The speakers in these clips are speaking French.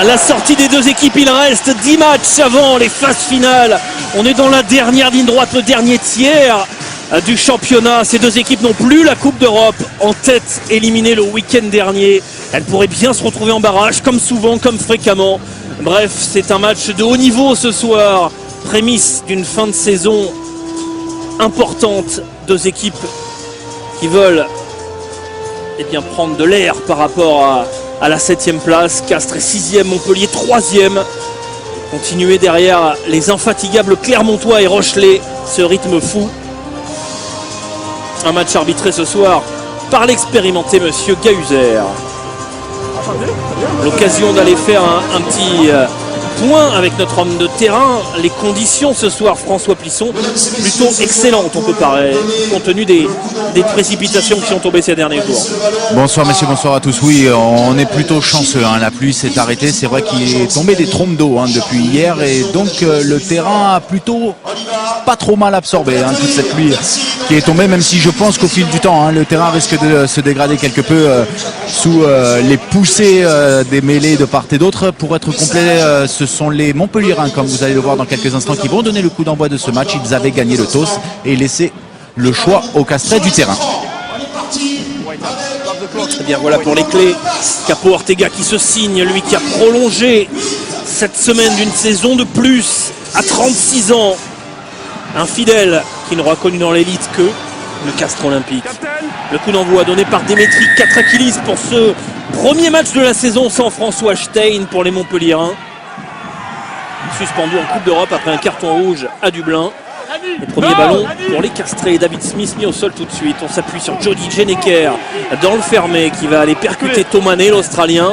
la sortie des deux équipes. Il reste 10 matchs avant les phases finales. On est dans la dernière ligne droite, le dernier tiers du championnat. Ces deux équipes n'ont plus la Coupe d'Europe en tête, éliminée le week-end dernier. Elles pourraient bien se retrouver en barrage, comme souvent, comme fréquemment. Bref, c'est un match de haut niveau ce soir. Prémisse d'une fin de saison importante. Deux équipes qui veulent prendre de l'air par rapport à la 7e place. Castres est 6e, Montpellier 3e. Continuer derrière les infatigables Clermontois et Rochelais. Ce rythme fou. Un match arbitré ce soir par l'expérimenté monsieur Gahuzer. L'occasion d'aller faire un petit point avec notre homme de terrain. Les conditions ce soir, François Plisson, plutôt excellentes, on peut paraître, compte tenu des précipitations qui sont tombées ces derniers jours. Bonsoir messieurs, bonsoir à tous. Oui, on est plutôt chanceux, hein. La pluie s'est arrêtée. C'est vrai qu'il est tombé des trompes d'eau depuis hier et donc le terrain a plutôt pas trop mal absorbé toute cette pluie qui est tombée, même si je pense qu'au fil du temps le terrain risque de se dégrader quelque peu sous les poussées des mêlées de part et d'autre. Pour être complet, ce sont les Montpelliérains, comme vous allez le voir dans quelques instants, qui vont donner le coup d'envoi de ce match. Ils avaient gagné le toss et laissé le choix aux Castrais du terrain. Eh bien voilà pour les clés. Capo Ortega qui se signe, lui qui a prolongé cette semaine d'une saison de plus à 36 ans. Un fidèle qui n'aura connu dans l'élite que le Castres Olympique. Le coup d'envoi donné par Dimitri Katrakillis pour ce premier match de la saison sans François Stein pour les Montpelliérains. Suspendu en Coupe d'Europe après un carton rouge à Dublin. Le premier ballon pour les Castrés. David Smith mis au sol tout de suite. On s'appuie sur Jody Jeneker dans le fermé qui va aller percuter Thomané, l'Australien.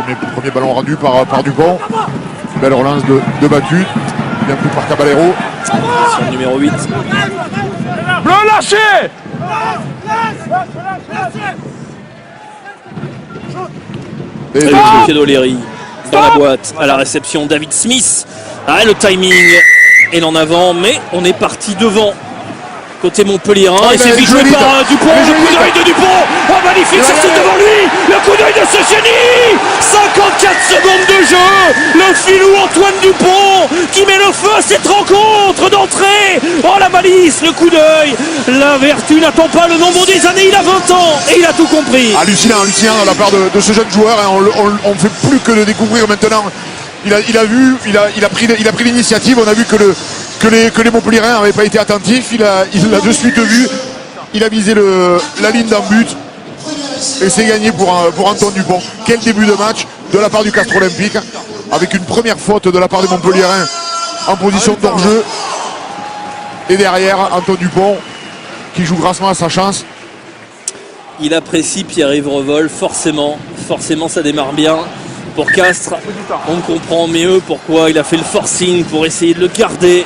Le premier ballon rendu par Dupont. Belle relance de Battu. Bien pris par Caballero. Sur le numéro 8. Bleu lâché. Et le pied d'Oléry dans la boîte à la réception. David Smith. Le timing est en avant, mais on est parti devant. Côté Montpelliérain, et c'est vite joué par Dupont. Le coup d'œil de Dupont. Oh, magnifique, ça c'est devant lui. Le coup d'œil de ce génie. 54 secondes de jeu. Le filou Antoine Dupont qui met le feu à cette rencontre d'entrée. Oh, la malice, le coup d'œil. La vertu n'attend pas le nombre des années. Il a 20 ans et il a tout compris. Hallucinant de la part de ce jeune joueur. On ne fait plus que le découvrir maintenant. Il a pris l'initiative. On a vu que les Montpelliérains n'avaient pas été attentifs. Il l'a de suite vu. Il a visé la ligne d'un but. Et c'est gagné pour Antoine Dupont. Quel début de match de la part du Castres Olympique. Avec une première faute de la part des Montpelliérains en position d'hors-jeu. Et derrière, Antoine Dupont qui joue grassement à sa chance. Il apprécie Pierre-Yves Revol. Forcément ça démarre bien. Pour Castres, on comprend mieux pourquoi il a fait le forcing pour essayer de le garder.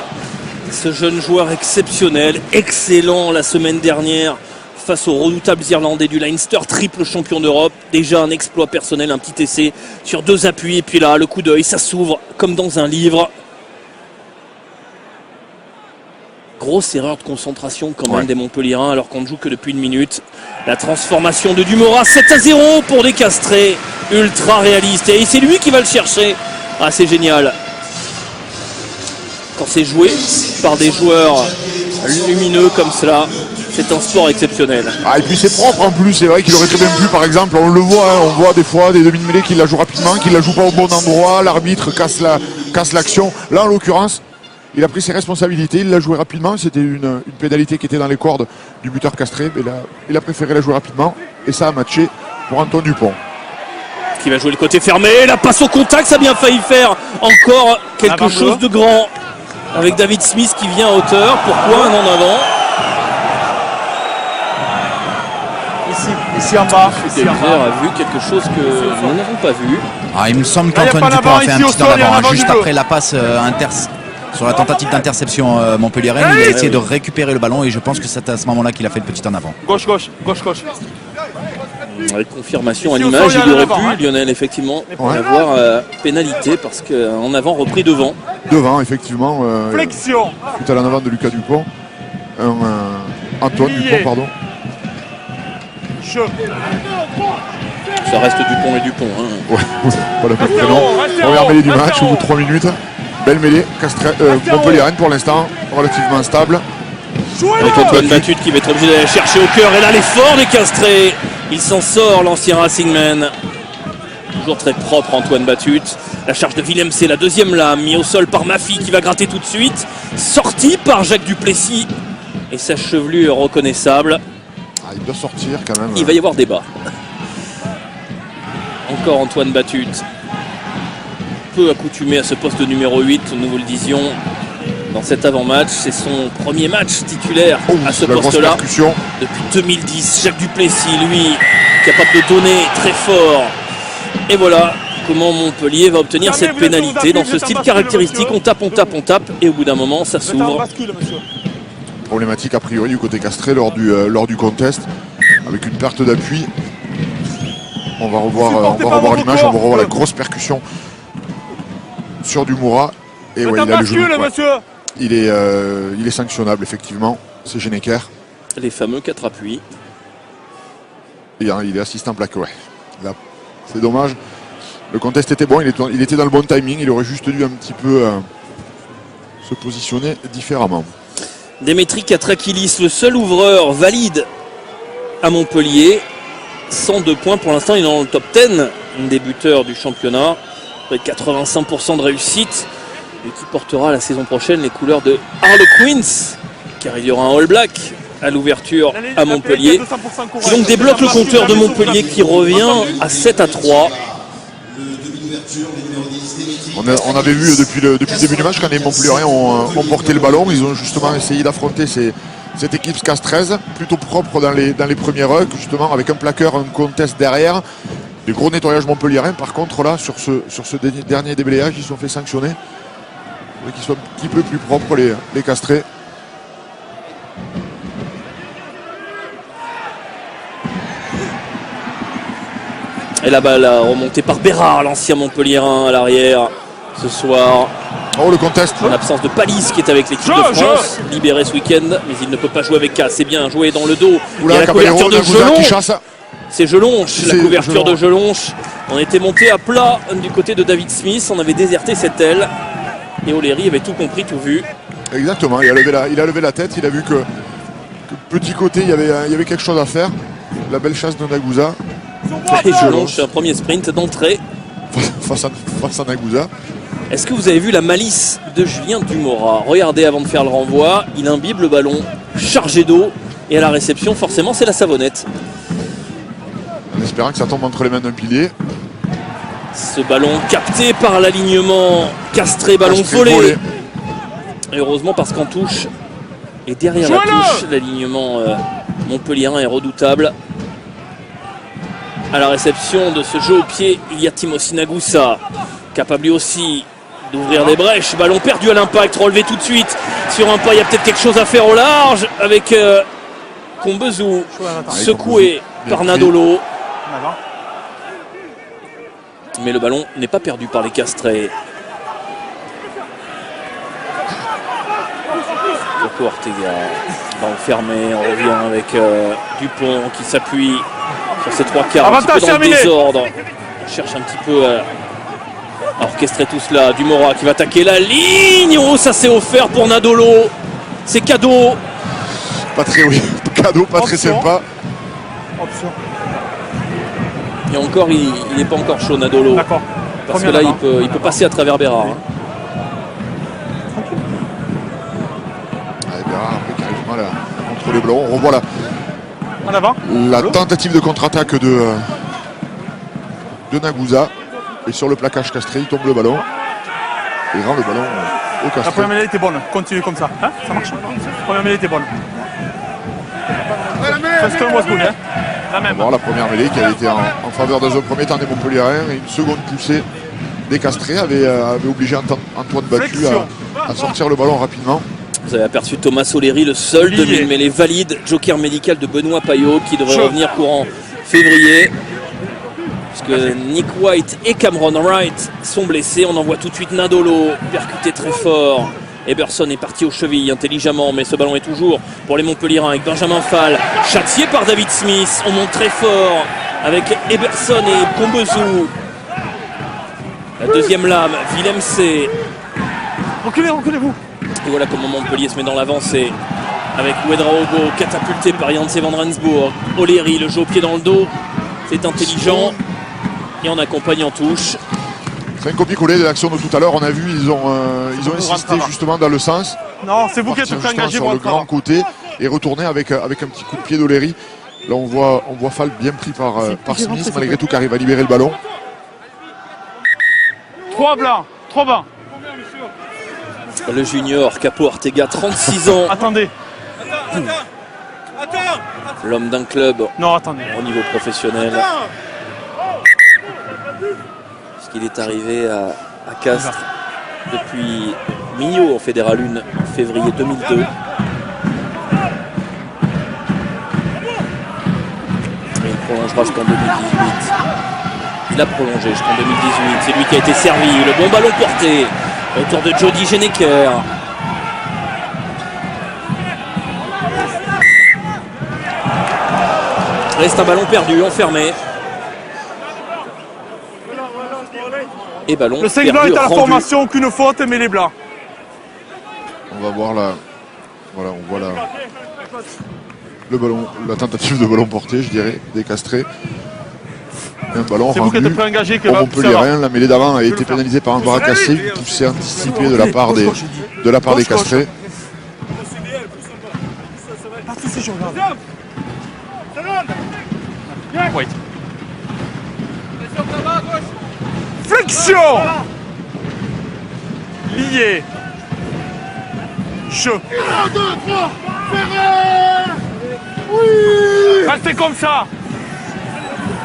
Ce jeune joueur exceptionnel, excellent la semaine dernière face aux redoutables Irlandais du Leinster, triple champion d'Europe. Déjà un exploit personnel, un petit essai sur 2 appuis. Et puis là, le coup d'œil, ça s'ouvre comme dans un livre. Grosse erreur de concentration quand même des Montpelliérains alors qu'on ne joue que depuis 1 minute. La transformation de Dumora, 7-0 pour des Castrés. Ultra réaliste. Et c'est lui qui va le chercher. Ah, c'est génial. Quand c'est joué par des joueurs lumineux comme cela, c'est un sport exceptionnel. Et puis c'est propre en plus. C'est vrai qu'il aurait très bien pu, par exemple, on le voit, on voit des fois des demi-mêlées qui la jouent rapidement, qui la jouent pas au bon endroit. L'arbitre casse l'action. Là, en l'occurrence, il a pris ses responsabilités, il l'a joué rapidement. C'était une pénalité qui était dans les cordes du buteur castré. Mais là, il a préféré la jouer rapidement. Et ça a matché pour Antoine Dupont. Qui va jouer le côté fermé. La passe au contact, ça a bien failli faire encore quelque chose de grand. Avec David Smith qui vient à hauteur. Pourquoi un en avant? Ici en bas. Gahuzer a vu quelque chose que nous n'avons pas vu. Il me semble qu'Antoine Dupont a fait un petit en avant juste après la passe sur la tentative d'interception montpelliéraine. Il a essayé de récupérer le ballon et je pense que c'est à ce moment-là qu'il a fait le petit en avant. Gauche. Avec confirmation à l'image, il aurait pu, Lionel, effectivement, avoir pénalité parce qu'en avant repris devant. Devant, effectivement. Flexion. Tout à l'en avant de Lucas Dupont. Antoine Dupont, pardon. Ça reste Dupont et Dupont. Hein. Ouais, pas le même prénom. Première mêlée du match, au bout de 3 minutes. Belle mêlée. Montpellier-Rennes pour l'instant, relativement stable. Avec Antoine Batut qui va être obligé d'aller chercher au cœur. Et là, l'effort des Castrés. Il s'en sort, l'ancien Racingman. Toujours très propre, Antoine Batut. La charge de Willem, c'est la deuxième lame. Mis au sol par Mafi qui va gratter tout de suite. Sorti par Jacques Duplessis. Et sa chevelure reconnaissable. Ah, il doit sortir quand même. Il va y avoir débat. Encore Antoine Batut. Peu accoutumé à ce poste de numéro 8, nous vous le disions. Dans cet avant-match, c'est son premier match titulaire à ce poste-là. Depuis 2010, Jacques Duplessis, lui, capable de donner très fort. Et voilà comment Montpellier va obtenir cette pénalité dans ce style caractéristique. On tape, on tape, on tape, et au bout d'un moment, ça s'ouvre. Problématique a priori du côté castré lors du contest, avec une perte d'appui. On va revoir l'image, on va revoir la grosse percussion sur Dumora. Et ouais, il a le genou. Il est sanctionnable, effectivement. C'est Genecker. Les fameux 4 appuis. Et il est assistant plaque, ouais. Là, c'est dommage. Le contest était bon, il était dans le bon timing. Il aurait juste dû un petit peu se positionner différemment. Demetri Katrakilis, le seul ouvreur valide à Montpellier. 102 points pour l'instant, il est dans le top 10 des buteurs du championnat. Avec 85% de réussite. Et qui portera la saison prochaine les couleurs de Harlequins, car il y aura un All Black à l'ouverture à Montpellier. Qui donc débloque le compteur de Montpellier qui revient à 7-3. On avait vu depuis le début du match quand les Montpelliérains ont porté le ballon, ils ont justement essayé d'affronter cette équipe SCAS 13, plutôt propre dans les premiers rucks, justement avec un plaqueur, un contest derrière. Des gros nettoyages montpelliérains, par contre là, sur ce dernier déblayage, ils se sont fait sanctionner. Et qu'ils soient un petit peu plus propres les castrés. Et la balle remontée par Bérard, l'ancien Montpelliérain à l'arrière ce soir. Oh, le contest. En absence de Palis qui est avec l'équipe de France, libéré ce week-end, mais il ne peut pas jouer avec K. C'est bien joué dans le dos. Oula, il y a la couverture de Gelonche. C'est Gelonche, la couverture de Gelonche. On était monté à plat du côté de David Smith, on avait déserté cette aile. Et O'Leary avait tout compris, tout vu. Exactement, il a levé la tête, il a vu que petit côté, il y avait quelque chose à faire. La belle chasse de Nagusa. Et Gelonche, un premier sprint d'entrée. face à Nagusa. Est-ce que vous avez vu la malice de Julien Dumora? Regardez avant de faire le renvoi, il imbibe le ballon chargé d'eau. Et à la réception, forcément, c'est la savonnette. En espérant que ça tombe entre les mains d'un pilier. Ce ballon capté par l'alignement castré, ballon volé. Et heureusement parce qu'en touche et derrière la touche, l'alignement montpelliérain est redoutable. À la réception de ce jeu au pied, il y a Timothy Nagusa, capable lui aussi d'ouvrir des brèches. Ballon perdu à l'impact, relevé tout de suite sur un pas. Il y a peut-être quelque chose à faire au large avec Combezou, secoué par Nadolo. Mais le ballon n'est pas perdu par les castrés. Coco Ortega va enfermer. On revient avec Dupont qui s'appuie sur ses trois quarts, un petit peu dans le désordre. On cherche un petit peu à orchestrer tout cela. Dumora qui va attaquer la ligne. Oh, ça s'est offert pour Nadolo. C'est cadeau. Pas très, oui. Cadeau, pas très sympa. Option. Et encore, il n'est pas encore chaud, Nadolo. D'accord. Parce que là, il peut passer à travers Bérard. Hein. Bérard, après, qui arrive mal à contrôler le ballon. On revoit en avant. La tentative de contre-attaque de Nagusa. Et sur le plaquage castré, il tombe le ballon. Et rend le ballon au castré. La première mêlée était bonne. Continue comme ça. Hein, ça marche. La première mêlée était bonne. Presque un Mosboul, hein. La même. La première mêlée qui a été en faveur dans un premier temps des Montpelliérains et une seconde poussée des castrés avait obligé Antoine Batut à sortir le ballon rapidement. Vous avez aperçu Thomas O'Leary, le seul demi-mêlée valide, joker médical de Benoît Payot qui devrait revenir courant février. Puisque Nick White et Cameron Wright sont blessés. On envoie tout de suite Nadolo, percuté très fort Eberson est parti aux chevilles intelligemment, mais ce ballon est toujours pour les Montpellierins avec Benjamin Fall, châtié par David Smith. On monte très fort avec Eberson et Combezou. La deuxième lame, Willem C. Reculez-vous. Et voilà comment Montpellier se met dans l'avancée avec Ouedraogo, catapulté par Janse van Rensburg. O'Leary, le jeu au pied dans le dos, c'est intelligent. Et on accompagne en touche. C'est un copier-coller de l'action de tout à l'heure. On a vu, ils ont insisté justement dans le sens. Non, c'est vous qui êtes Partir très engagé sur pour le grand côté et retourner avec un petit coup de pied d'O'Leary. Là, on voit Fall bien pris par Smith, malgré tout, qui arrive à libérer le ballon. 3 blancs, 3 bas. Le junior Capo Ortega, 36 ans. Attendez. L'homme d'un club Non, attendez. au niveau professionnel. Puisqu'il est arrivé à Castres depuis Millau en Fédéral 1 en février 2002. Et il prolongera jusqu'en 2018. Il a prolongé jusqu'en 2018. C'est lui qui a été servi. Le bon ballon porté. Autour de Jody Genecker. Reste un ballon perdu, enfermé. Et ballon Le 5 perdu, blanc est à la rendu. formation, aucune faute, mais les blancs. On va voir voilà, on voit le ballon, la tentative de ballon porté, je dirais, décastré. Un ballon C'est vous qui rendu êtes plus engagé que au ça va. Montpellierin. La mêlée d'avant a été pénalisée par un bras cassé, une poussée anticipée de la part des castrés. Pas de soucis, je regarde. Wait. Flexion. Lié. Je. 1, 2, 3. Restez comme ça.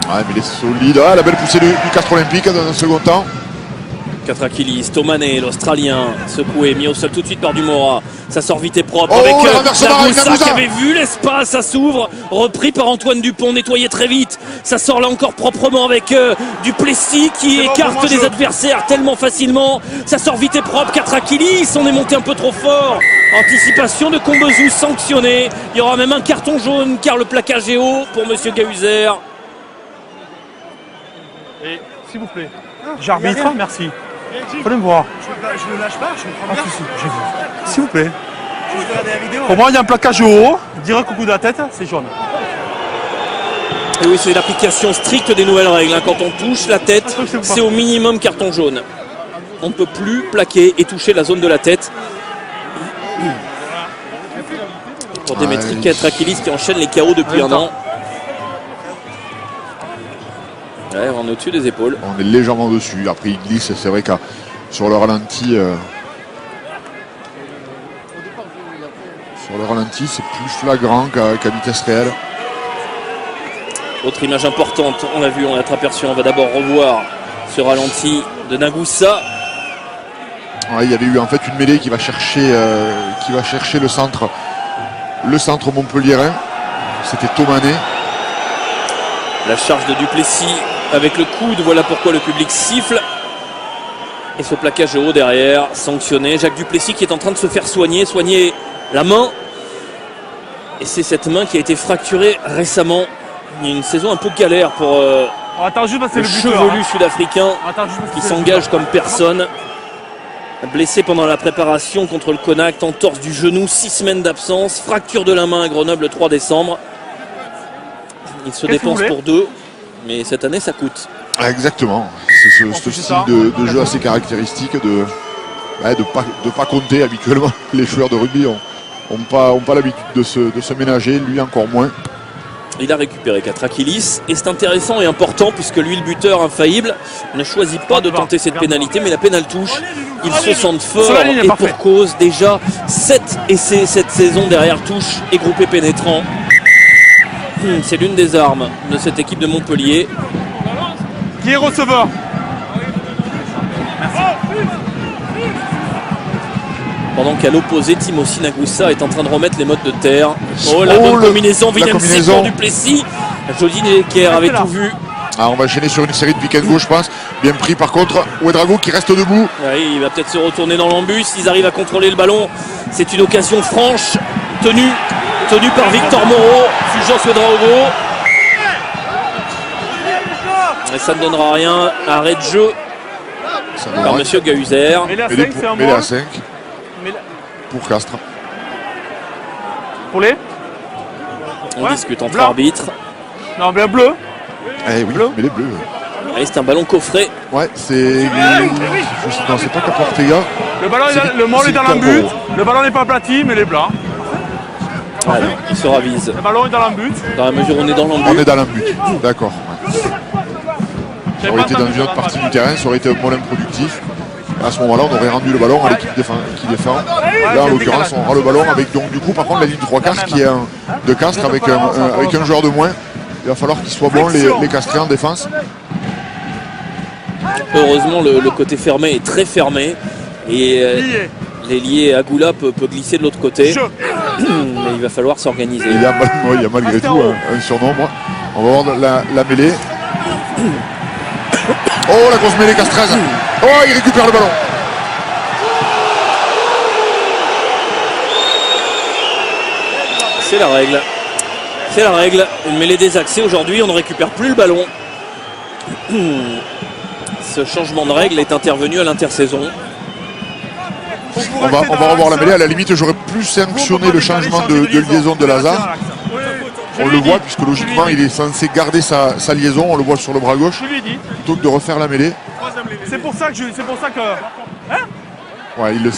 Ouais, mais il est solide. Ah, la belle poussée du Castres Olympique dans un second temps. Katrakilis, Tomané, l'Australien, secoué, mis au sol tout de suite par Dumora. Ça sort vite et propre Oh, avec le renversement avec Nagoussa Nagoussa. qui avait vu l'espace, ça s'ouvre, repris par Antoine Dupont, nettoyé très vite. Ça sort là encore proprement avec Duplessis qui C'est bon, écarte pour moi, les je- adversaires tellement facilement. Ça sort vite et propre, Katrakilis, on est monté un peu trop fort. Anticipation de Combezou sanctionné. Il y aura même un carton jaune car le plaquage est haut pour Monsieur Gahuzer. Et s'il vous plaît. J'arbitre, merci. Venez me voir. Je ne lâche pas, je me prends bien. J'ai vu. S'il vous plaît. Je vais regarder la vidéo. Pour moi, il y a un plaquage haut. Direct au coup de la tête, c'est jaune. Et oui, c'est l'application stricte des nouvelles règles. Quand on touche la tête, c'est au minimum carton jaune. On ne peut plus plaquer et toucher la zone de la tête. Pour Demetri Katrakilis qui enchaîne les KO depuis un an. Ouais, on est au-dessus des épaules. On est légèrement dessus. Après, il glisse. C'est vrai que sur le ralenti, c'est plus flagrant qu'à vitesse réelle. Autre image importante, on l'a vu, on l'a aperçu. On va d'abord revoir ce ralenti de Nagoussa. Ouais, il y avait eu en fait une mêlée qui va chercher le centre montpelliérain. C'était Tomané. La charge de Duplessis avec le coude, voilà pourquoi le public siffle. Et ce plaquage haut derrière, sanctionné. Jacques Duplessis qui est en train de se faire soigner la main. Et c'est cette main qui a été fracturée récemment. Il y a une saison un peu galère pour Attends, juste parce que le c'est le buteur. chevelu sud-africain Attends, juste parce que qui c'est le s'engage buteur. comme personne. Blessé pendant la préparation contre le Connacht, entorse du genou, 6 semaines d'absence, fracture de la main à Grenoble le 3 décembre. Il se Qu'est-ce que vous dépense voulez pour 2, mais cette année ça coûte. Ah, exactement. C'est ce plus, c'est style ça. de jeu assez caractéristique de pas compter habituellement. Les joueurs de rugby ont pas l'habitude de se ménager, lui encore moins. Il a récupéré Katrakilis et c'est intéressant et important puisque lui, le buteur infaillible, ne choisit pas de tenter cette pénalité, mais la pénale touche. Ils se sentent forts Sur la ligne, et parfait. pour cause. Déjà 7 essais cette saison derrière touche et groupé pénétrant. C'est l'une des armes de cette équipe de Montpellier. Qui est receveur? Pendant qu'à l'opposé, Timothy Nagoussa est en train de remettre les modes de terre. Oh, la Oh, bonne combinaison, la Willem C combinaison. pour Duplessis. Jody Necker avait Restez là. tout vu. Ah, on va enchaîner sur une série de pick and go, je pense. Bien pris par contre. Ouedraogo qui reste debout. Oui, il va peut-être se retourner dans l'embus. Ils arrivent à contrôler le ballon. C'est une occasion franche, tenue par Victor Moreau. Fulgence Ouedraogo. Et ça ne donnera rien. Arrêt de jeu Ça par devrait- Monsieur Gahuzer. Mêlée à Mêlée 5, c'est un pour, mêlée moins. à 5 pour Castres. Pour les On Ouais. discute entre Blanc. arbitres. Non, bien bleu. Eh oui, mêlée bleue. Allez, c'est un ballon coffré. Ouais, c'est. Non, c'est pas Capo Ortega. Le ballon, C'est- le mort c'est est dans Victor l'embut. Moreau. Le ballon n'est pas aplati, mais il est blanc. Allez, il se ravise. Le ballon est dans l'embut. Dans la mesure où on est dans On l'embut. est dans l'embut. D'accord. Ouais. Ça aurait été dans une autre partie du terrain, ça aurait été un moins improductif. À ce moment-là, on aurait rendu le ballon à l'équipe qui défend. Là, en l'occurrence, on rend le ballon avec donc du coup, par contre, la ligne 3 quarts qui est de Castres avec un joueur de moins. Il va falloir qu'ils soient bons les Castrés en défense. Heureusement, le côté fermé est très fermé. Et Lié. l'ailier Agoula peut glisser de l'autre côté. Jeu. Mais il va falloir s'organiser. Il y a malgré tout un surnombre. On va voir la mêlée. Oh, la grosse mêlée castraise. Oh, il récupère le ballon. C'est la règle. C'est la règle. Une mêlée désaxée aujourd'hui, on ne récupère plus le ballon. Ce changement de règle est intervenu à l'intersaison. On va revoir la mêlée. À la limite, j'aurais plus sanctionné le changement de liaison de Lazare. On le voit puisque logiquement il est censé garder sa liaison, on le voit sur le bras gauche, Je lui ai dit. plutôt que de refaire la mêlée. C'est pour ça que Ouais, il le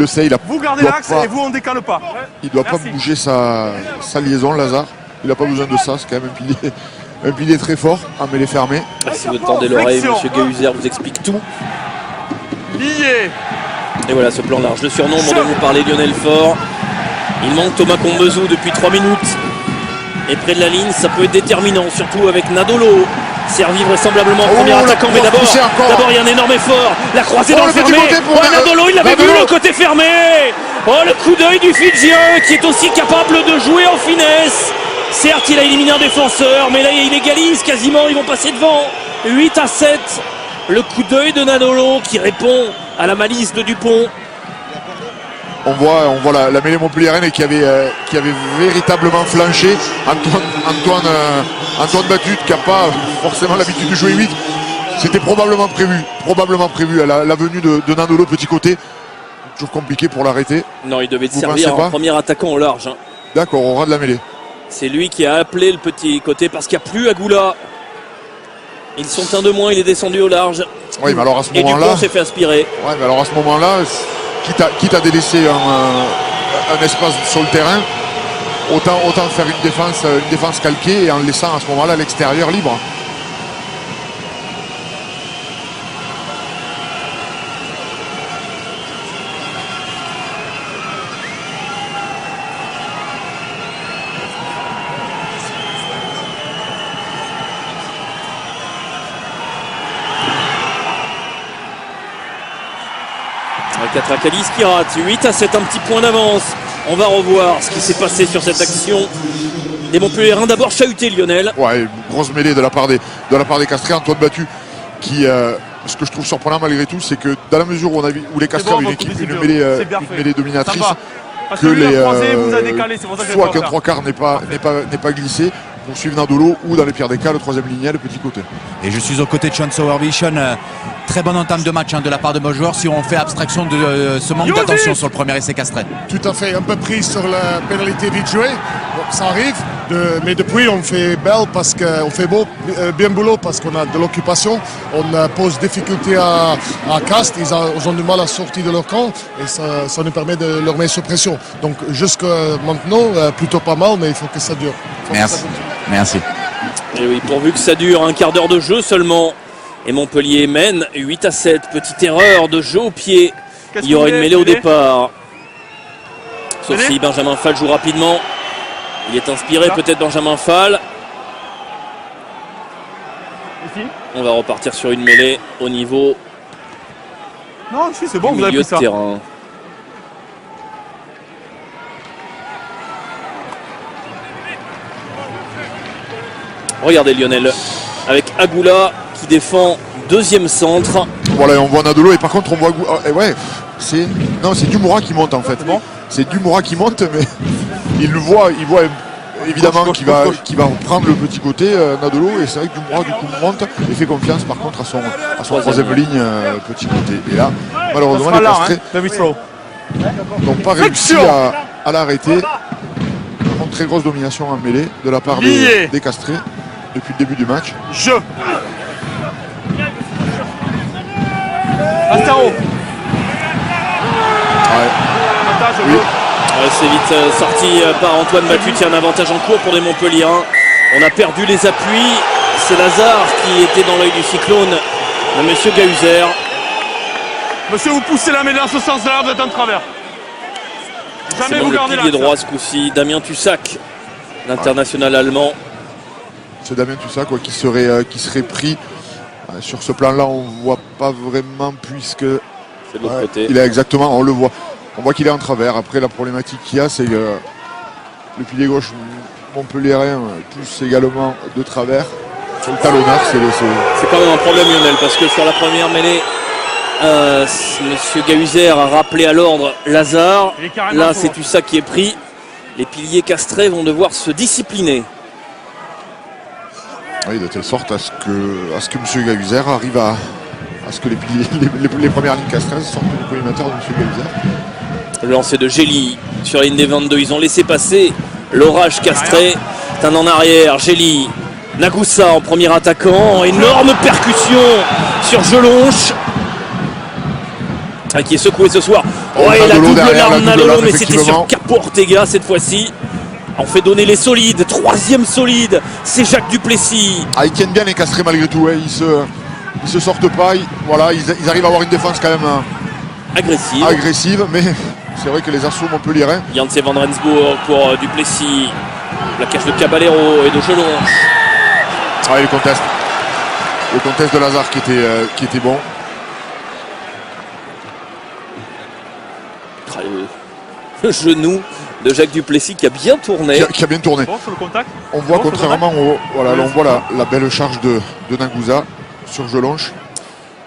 sait, il a, vous gardez doit l'axe pas- et vous on décale pas. il doit pas Merci. bouger sa liaison, Lazare. Il n'a pas besoin de ça, c'est quand même un pilier très fort, en mêlée fermée. Si vous tendez l'oreille, Flexion. Monsieur Gahuzer vous explique tout. Lié. Et voilà ce plan large. Le surnombre dont vous parlez, Lionel Faure. Il manque Thomas Combezou depuis 3 minutes. Et près de la ligne, ça peut être déterminant, surtout avec Nadolo. Servi vraisemblablement en premier la attaquant, mais grosse poussée encore. d'abord il y a un énorme effort. La croisée dans Oh, le le petit fermé. côté pour Oh, Nadolo, il l'avait vu Nadolo. le côté fermé. Oh, le coup d'œil du Fidjien qui est aussi capable de jouer en finesse. Certes, il a éliminé un défenseur, mais là il égalise quasiment, ils vont passer devant. 8-7. Le coup d'œil de Nadolo qui répond à la malice de Dupont. On voit la mêlée montpelliéraine qui avait véritablement flanché. Antoine Batut qui n'a pas forcément l'habitude de jouer 8. C'était probablement prévu à la venue de Nadolo petit côté. Toujours compliqué pour l'arrêter. Non, il devait Vous servir pensez en pas premier attaquant au large. Hein. D'accord, on rate la mêlée. C'est lui qui a appelé le petit côté parce qu'il n'y a plus Agoula. Ils sont un de moins, il est descendu au large. Oui, mais alors à ce Et moment-là, Dupont s'est fait aspirer. ouais, mais alors à ce moment-là, quitte à délaisser un espace sur le terrain, autant faire une défense calquée et en laissant à ce moment-là l'extérieur libre. Katrakali qui rate. 8-7, un petit point d'avance. On va revoir ce qui s'est passé sur cette action. Des Montpelliérains d'abord chahuté Lionel. Ouais, une grosse mêlée de la part des Castrés. Antoine Battu qui, ce que je trouve surprenant malgré tout, c'est que dans la mesure où les Castrés ont une équipe, une mêlée dominatrice, Parce que que lui les a croisé, vous a décalé, c'est pour ça que j'ai soit pas qu'un faire. trois quarts n'est pas glissé pour suivre Nadolo, ou dans les pires des cas le troisième lignel, le petit côté. Et je suis aux côtés de Sean Sauervision. Très bonne entame de match de la part de nos joueurs si on fait abstraction de ce manque d'attention sur le premier essai castré. Tout à fait, un peu pris sur la pénalité vite jouée. Bon, ça arrive, mais depuis on fait belle parce qu'on fait bien boulot parce qu'on a de l'occupation. On pose difficulté à Castres, ils ont du mal à sortir de leur camp et ça nous permet de leur mettre sous pression. Donc jusqu'à maintenant, plutôt pas mal, mais il faut que ça dure. Merci. Merci. Et oui, pourvu que ça dure un quart d'heure de jeu seulement. Et Montpellier mène 8-7. Petite erreur de jeu au pied. Qu'est-ce Il y aura que une vous mêlée au voulez, départ. Sauf Venez. si Benjamin Fall joue rapidement. Il est inspiré, Ça. peut-être Benjamin Fall. Ici. On va repartir sur une mêlée au niveau Non, si, c'est bon, du vous avez milieu pris de ça. terrain. Regardez Lionel. avec Agoula qui défend deuxième centre. Voilà, on voit Nadolo et par contre on voit ouais, c'est Dumora qui monte en fait. Bon. C'est Dumora qui monte, mais il voit évidemment qu'il va prendre le petit côté Nadolo, et c'est vrai que Dumora du coup monte et fait confiance par contre à son troisième ligne petit côté. Et là malheureusement les Castrés n'ont pas réussi à l'arrêter. Une très grosse domination en mêlée de la part des Castrés depuis le début du match. Astaro. Oui. C'est vite sorti par Antoine Batut. Il y a un avantage en cours pour les Montpelliérains. On a perdu les appuis. C'est Lazare qui était dans l'œil du cyclone de Monsieur Gahuzer. Monsieur, vous poussez la mêlée dans ce sens-là, vous êtes en travers. Jamais vous le gardez pilier l'axe. droit ce coup-ci. Damien Tussac, l'international allemand. C'est Damien Tussac qui serait pris. Sur ce plan-là, on ne voit pas vraiment puisque C'est de l'autre côté. il est exactement, on le voit. On voit qu'il est en travers. Après, la problématique qu'il y a, c'est que le pilier gauche montpelliérain pousse également de travers. C'est le talonneur. C'est quand même un problème, Lionel, parce que sur la première mêlée, Monsieur Gahuzer a rappelé à l'ordre Lazare. Là, c'est Tussac qui est pris. Les piliers castrés vont devoir se discipliner. Oui, de telle sorte à ce que M. Gahuzer arrive à ce que les premières lignes castrées sortent du collimateur de M. Gahuzer. Le lancer de Gély sur la ligne des 22. Ils ont laissé passer l'orage castré. C'est un en arrière. Gély. Nagoussa en premier attaquant. Énorme percussion sur Jelonche. Qui est secoué ce soir. Ouais, la double larme Nadolo, mais c'était sur Capo Ortega cette fois-ci. On fait donner les solides. Troisième solide, c'est Jacques Duplessis. Ils tiennent bien les Castrés malgré tout. Ils se sortent pas. Ils arrivent à avoir une défense quand même agressive, mais c'est vrai que les assauts montpelliérains. Janse Van Rensburg pour Duplessis. La cache de Caballero et de Jelonche. Le contest de Lazare qui était bon. Le genou de Jacques Duplessis qui a bien tourné. Qui a bien tourné. Bon, sur le contact. On voit contrairement la belle charge de Nagouza sur Jelonche.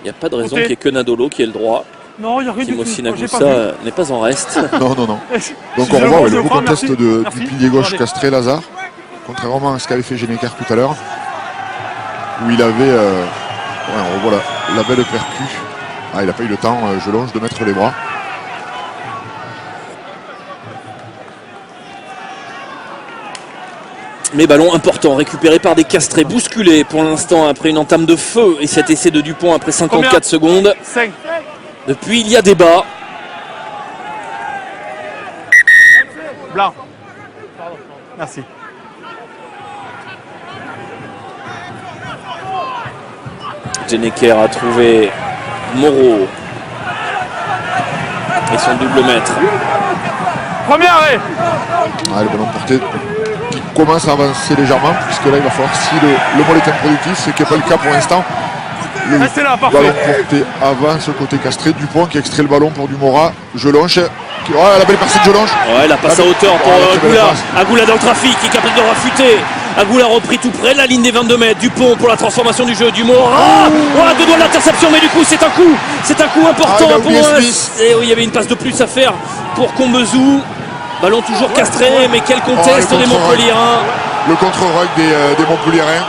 Il n'y a pas de raison qu'il n'y ait que Nadolo qui ait le droit. Non, il n'y a rien du tout. Timothy J'ai pas Nagouza n'est pas en reste. Non. Donc on revoit le beau contest du pilier gauche castré Lazare. Contrairement à ce qu'avait fait Généker tout à l'heure. Où il avait... on revoit la belle percu. Il n'a pas eu le temps, Jelonche, de mettre les bras. Mais ballon important récupéré par des Castrés, bousculés pour l'instant après une entame de feu et cet essai de Dupont après 54 secondes. 5. Depuis il y a débat. Blanc. Merci. Jeneker a trouvé Moreau et son double maître. Premier arrêt. Le ballon porté qui commence à avancer légèrement, puisque là il va falloir, si le ball est improductif, ce qui n'est pas le cas pour l'instant, le Restez là, parfait. ballon porté avance côté castré. Dupont qui extrait le ballon pour Dumora. Jelonche, la belle percée de Jelonche. Ouais, la passe à hauteur pour Agoula. Agoula dans le trafic, qui est capable de rafuter. Agoula repris tout près de la ligne des 22 mètres. Dupont pour la transformation du jeu. Dumora. Deux doigts de l'interception, mais du coup c'est un coup important pour Smith. Et oui, il y avait une passe de plus à faire pour Combezou. Ballon toujours castré, mais quel conteste des Montpelliérains. Le contre-rock des Montpelliérains.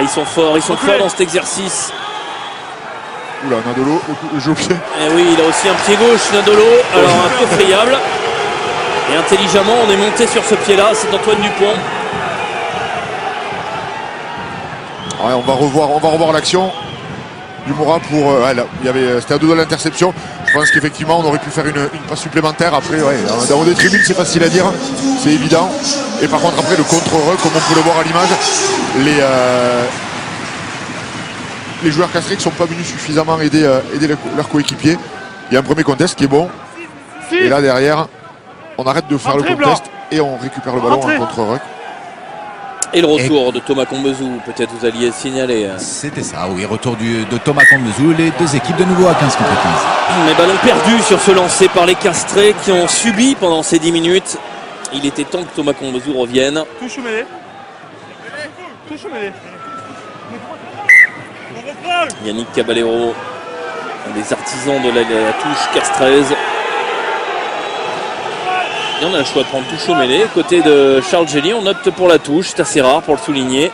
Ils sont forts dans cet exercice. Oula, Nadolo, le jeu au pied. Et oui, il a aussi un pied gauche, Nadolo. Alors un peu friable. Et intelligemment, on est monté sur ce pied-là. C'est Antoine Dupont. On va revoir l'action. Dumora pour. C'était à deux de l'interception. Je pense qu'effectivement on aurait pu faire une passe supplémentaire. Après, dans des tribunes, c'est facile à dire, c'est évident. Et par contre, après le contre-rec, comme on peut le voir à l'image, les joueurs castrés qui ne sont pas venus suffisamment aider leurs coéquipiers. Il y a un premier contest qui est bon. Et là derrière, on arrête de faire le contest et on récupère le ballon en contre-rec. Et le retour de Thomas Combezou, peut-être vous alliez signaler. C'était ça, oui, retour de Thomas Combezou, les deux équipes de nouveau à 15 contre 15. Mais ballon perdu sur ce lancer par les Castrés qui ont subi pendant ces 10 minutes. Il était temps que Thomas Combezou revienne. Touche mêlée. Touche mêlée. Yannick Caballero, un des artisans de la touche castraise. Et on a le choix de prendre touche au mêlée. Côté de Charles Gély, on opte pour la touche. C'est assez rare pour le souligner.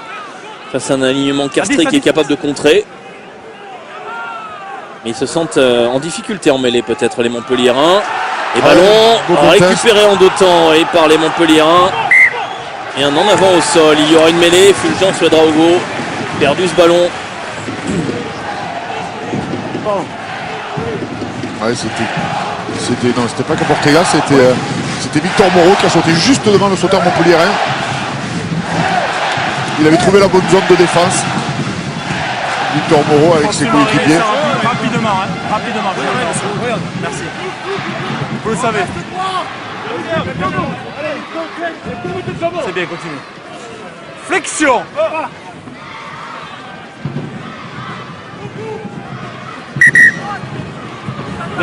Face à un alignement castré qui est capable de contrer. Mais ils se sentent en difficulté en mêlée peut-être les Montpelliérains. Et ballon récupéré en deux temps et par les Montpelliérains. Et un en avant au sol. Il y aura une mêlée. Fulgence Ouedraogo perdu ce ballon. Ouais, c'était pas Caportega, c'était Victor Moreau qui a sauté juste devant le sauteur montpelliérain. Il avait trouvé la bonne zone de défense. Victor Moreau avec ses coéquipiers. Rapidement, hein. Rapidement. Merci. Vous le savez. C'est bien, continue. Flexion. Vous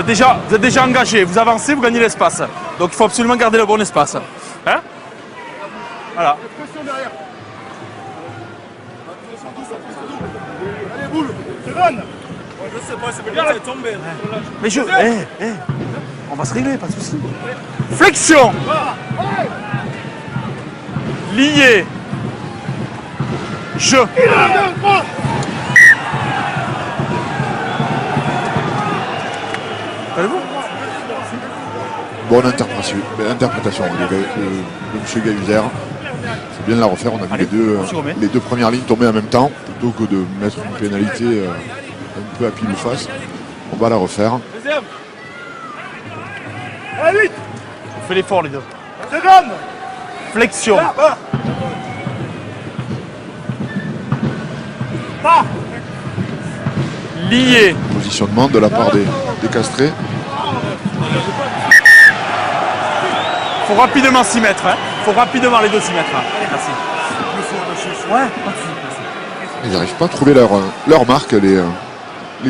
êtes déjà engagé, vous avancez, vous gagnez l'espace. Donc il faut absolument garder le bon espace. Hein? Voilà. Allez, boule, c'est bon. Je sais pas, c'est bien, c'est tombé. Mais on va se régler, pas de soucis. Flexion. Lié. Je. Bonne interprétation de M. Gahuzer. C'est bien de la refaire. On a vu les deux premières lignes tomber en même temps. Plutôt que de mettre une pénalité un peu à pile ou face. On va la refaire. Deuxième. Allez, vite. On fait l'effort, les deux. Seconde. Flexion. Pas. Lié. Positionnement de la part des castrés. Faut rapidement s'y mettre. Hein. Faut rapidement les deux s'y mettre. Hein. Merci. Ouais, Ils n'arrivent pas à trouver leur marque, les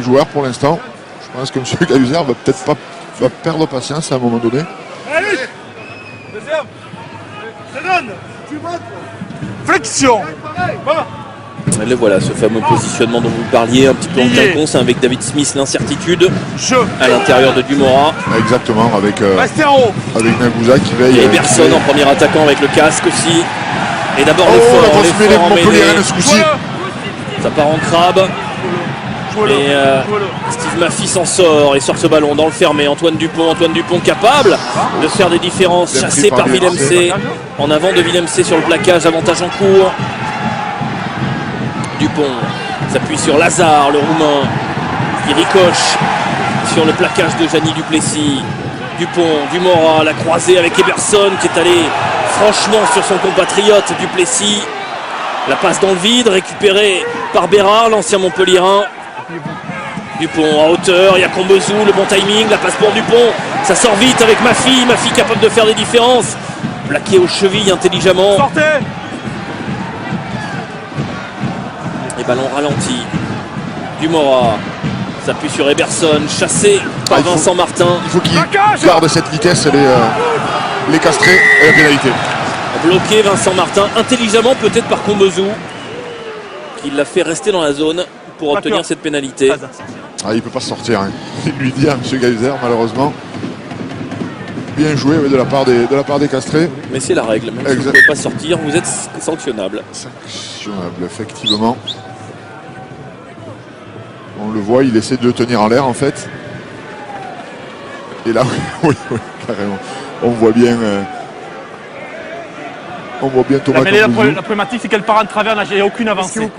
joueurs pour l'instant. Je pense que M. Gahuzer va peut-être pas perdre patience à un moment donné. Allez, vite. Deuxième. Seconde. Tu montes. Flexion. Le voilà, ce fameux positionnement dont vous parliez, un petit peu en quinconce avec David Smith, l'incertitude à l'intérieur de Dumora. Exactement, avec Restez en haut. avec Nagouza qui veille. Et Eberson en premier attaquant avec le casque aussi. Et d'abord l'effort en mêlée. Ça part en crabe. Et Steve Maffy s'en sort et sort ce ballon dans le fermé. Antoine Dupont capable de faire des différences, chassé par Villemc. En avant de Villemc sur le plaquage, avantage en cours. Dupont s'appuie sur Lazare, le Roumain, qui ricoche sur le plaquage de Gianni Duplessis. Dupont, Dumora, la croisée avec Eberson qui est allé franchement sur son compatriote Duplessis. La passe dans le vide, récupérée par Bérard, l'ancien Montpelliérain. Dupont à hauteur, il y a Combezou, le bon timing, la passe pour Dupont. Ça sort vite avec Maffy capable de faire des différences. Plaqué aux chevilles intelligemment. Sortez. Et ballon ralenti. Dumora s'appuie sur Eberson, chassé par Vincent Martin. Il faut qu'il garde cette vitesse, les castrés et la pénalité. Bloqué Vincent Martin, intelligemment peut-être par Combezou, qui l'a fait rester dans la zone pour obtenir cette pénalité. Il ne peut pas sortir. Hein. Il lui dit à M. Gahuzer, malheureusement. Bien joué de la part des castrés. Mais c'est la règle, même si vous ne pouvez pas sortir, vous êtes sanctionnable. Sanctionnable, effectivement. On le voit, il essaie de le tenir en l'air en fait. Et là, oui, carrément. On voit bien Thomas La Combezou. la problématique, c'est qu'elle part en travers, il n'y a aucune avancée.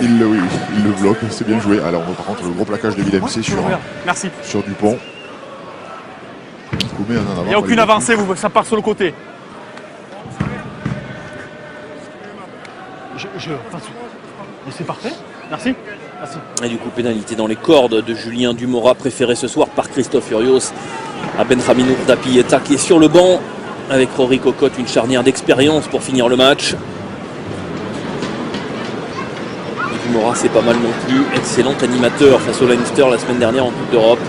Il le bloque, c'est bien joué. Alors, on voit par contre le gros plaquage de Villemc Merci. sur Dupont. Il n'y a aucune avancée, ça part sur le côté. C'est parfait. Merci. Et du coup, pénalité dans les cordes de Julien Dumora, préféré ce soir par Christophe Furios à Benjamin Urdapieta, qui est sur le banc avec Rory Cocotte, une charnière d'expérience pour finir le match. Et Dumora, c'est pas mal non plus. Excellent animateur face au Leinster la semaine dernière en Coupe d'Europe.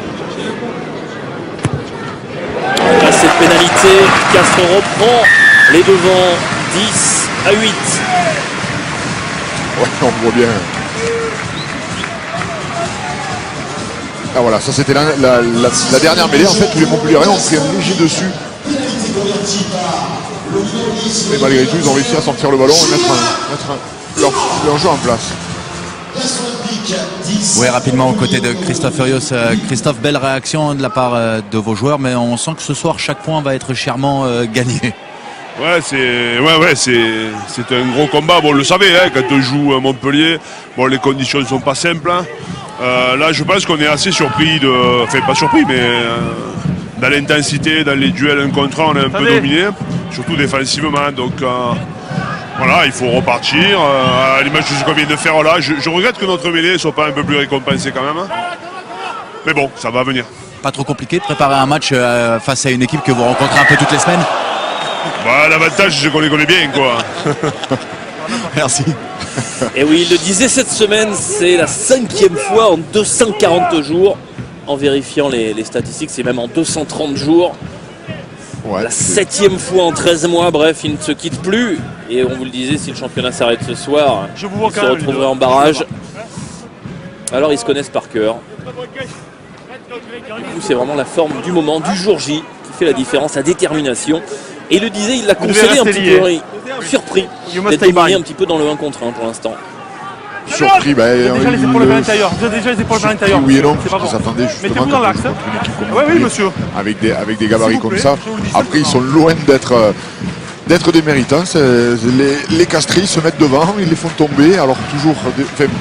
À cette pénalité, Castres reprend les devants 10-8. Ouais, on voit bien Ah voilà, ça c'était la dernière mêlée. En fait, tous les Montpelliérains ont pris un léger dessus. Et malgré tout, ils ont réussi à sortir le ballon et mettre leur jeu en place. Oui, rapidement aux côtés de Christophe Furios. Christophe, belle réaction de la part de vos joueurs, mais on sent que ce soir, chaque point va être chèrement gagné. Ouais, c'est un gros combat. Bon, on le savait, hein, quand on joue à Montpellier, bon, les conditions ne sont pas simples. Hein. Là, je pense qu'on est assez surpris enfin, pas surpris, mais dans l'intensité, dans les duels 1 contre 1, on est un peu dominé, surtout défensivement. Donc, voilà, il faut repartir. À l'image de ce qu'on vient de faire là, je regrette que notre mêlée ne soit pas un peu plus récompensée quand même. Mais bon, ça va venir. Pas trop compliqué de préparer un match face à une équipe que vous rencontrez un peu toutes les semaines? Bah, l'avantage, c'est qu'on les connaît bien, quoi. Merci. Et oui, il le disait cette semaine, c'est la 5e fois en 240 jours. En vérifiant les statistiques, c'est même en 230 jours. Ouais, la 7e fois en 13 mois, bref, ils ne se quittent plus. Et on vous le disait, si le championnat s'arrête ce soir, ils se retrouveraient en barrage. Alors ils se connaissent par cœur. C'est vraiment la forme du moment, du jour J, qui fait la différence, la détermination. Et il le disait, il l'a concédé un petit peu, surpris d'être dominé un petit peu dans le 1 contre 1 pour l'instant. Surpris, déjà les épaules vers l'intérieur. Déjà les épaules vers l'intérieur. Oui et non, parce qu'ils s'attendaient justement dans l'axe. contre une équipe comme Oui, monsieur. avec des gabarits comme ça. Après, ils sont loin d'être des méritants. Les castris se mettent devant, ils les font tomber. Alors toujours,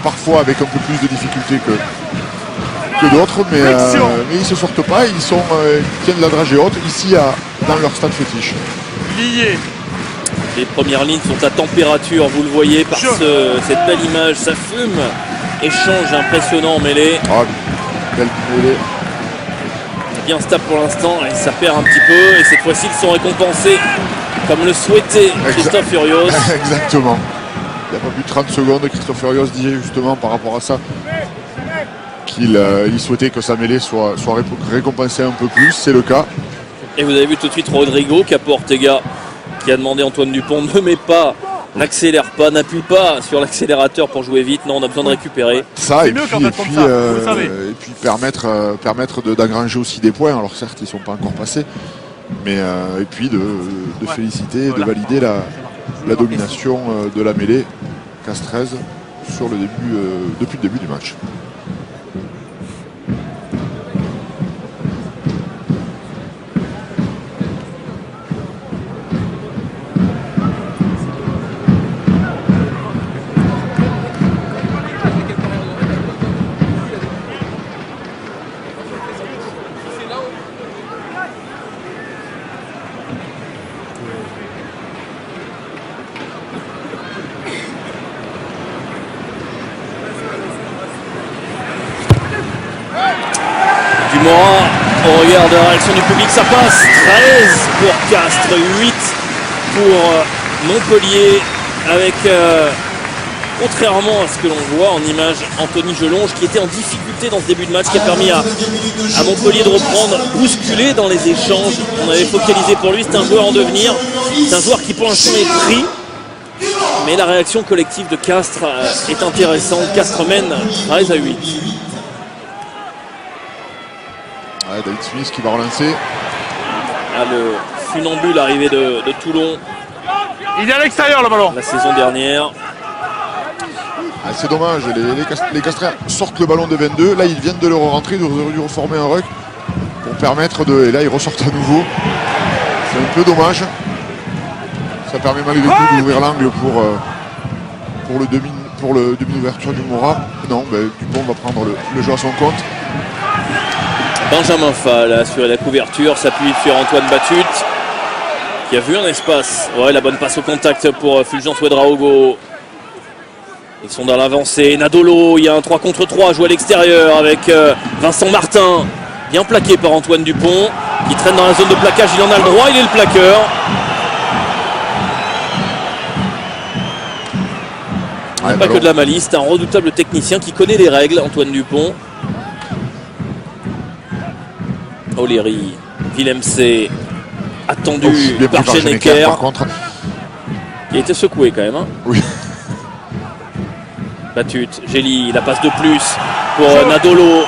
parfois avec un peu plus de difficulté que d'autres, mais ils ne se sortent pas. Ils tiennent la dragée haute ici dans leur stade fétiche. Lié. Les premières lignes sont à température, vous le voyez par cette belle image, ça fume. Échange impressionnant en mêlée. Ah, belle mêlée. Bien stable pour l'instant et ça perd un petit peu. Et cette fois-ci, ils sont récompensés comme le souhaitait Christophe Furios. Exactement. Il n'y a pas plus de 30 secondes. Christophe Furios disait justement par rapport à ça qu'il souhaitait que sa mêlée soit récompensée un peu plus. C'est le cas. Et vous avez vu tout de suite Rodrigo qui apporte Ortega, qui a demandé à Antoine Dupont, ne mets pas, n'accélère pas, n'appuie pas sur l'accélérateur pour jouer vite. Non, on a besoin de récupérer. Ça, et puis permettre d'engranger aussi des points. Alors certes, ils ne sont pas encore passés, mais et puis de féliciter, de valider la domination de la mêlée Castres depuis le début du match. Dumora, on regarde la réaction du public, ça passe. 13 pour Castres, 8 pour Montpellier, avec, contrairement à ce que l'on voit en image, Anthony Gelonge qui était en difficulté dans ce début de match, qui a permis à Montpellier de reprendre, bousculer dans les échanges. On avait focalisé pour lui, c'est un joueur en devenir, c'est un joueur qui pour l'instant est pris. Mais la réaction collective de Castres est intéressante. Castres mène 13 à 8. David Smith qui va relancer. Le funambule arrivé de Toulon. Il est à l'extérieur le ballon. La saison dernière. C'est dommage, les Castrés sortent le ballon de 22. Là, ils viennent de le rentrer, ils auraient dû reformer un ruck pour permettre de. Et là, ils ressortent à nouveau. C'est un peu dommage. Ça permet malgré tout d'ouvrir l'angle pour le demi d'ouverture du Mora. Non, Dupont va prendre le jeu à son compte. Benjamin Fall a assuré la couverture, s'appuie sur Antoine Batut qui a vu un espace. Ouais, la bonne passe au contact pour Fulgence Ouedraogo. Ils sont dans l'avancée. Nadolo, il y a un 3 contre 3 joué à l'extérieur avec Vincent Martin. Bien plaqué par Antoine Dupont qui traîne dans la zone de plaquage. Il en a le droit, il est le plaqueur. Pas que de la malice, c'est un redoutable technicien qui connaît les règles, Antoine Dupont. O'Leary, Villemc, attendu par Genecker, par contre. Il a été secoué quand même. Hein. Oui. Batut, Gély, la passe de plus pour Nadolo.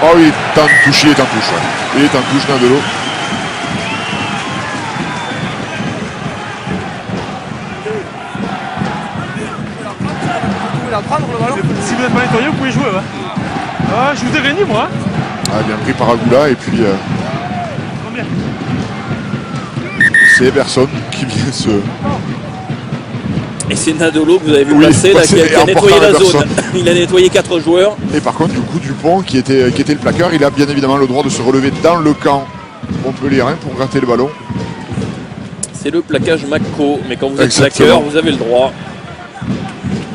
Oh oui, il est en touche, il est en touche. Ouais. Il est en touche, Nadolo. Si vous n'êtes pas nettoyé, vous pouvez jouer. Ouais. Ah, je vous ai gagné, moi. Ah, bien pris par Agoula et puis c'est Eberson qui vient se... Et c'est Nadolo que vous avez vu Oui, passer, là, qui a en nettoyé portant la Eberson. zone. Il a nettoyé 4 joueurs. Et par contre, du coup, Dupont, qui était le plaqueur, il a bien évidemment le droit de se relever dans le camp montpelliérain pour gratter le ballon. C'est le plaquage Makko, mais quand vous êtes Exactement. plaqueur, vous avez le droit.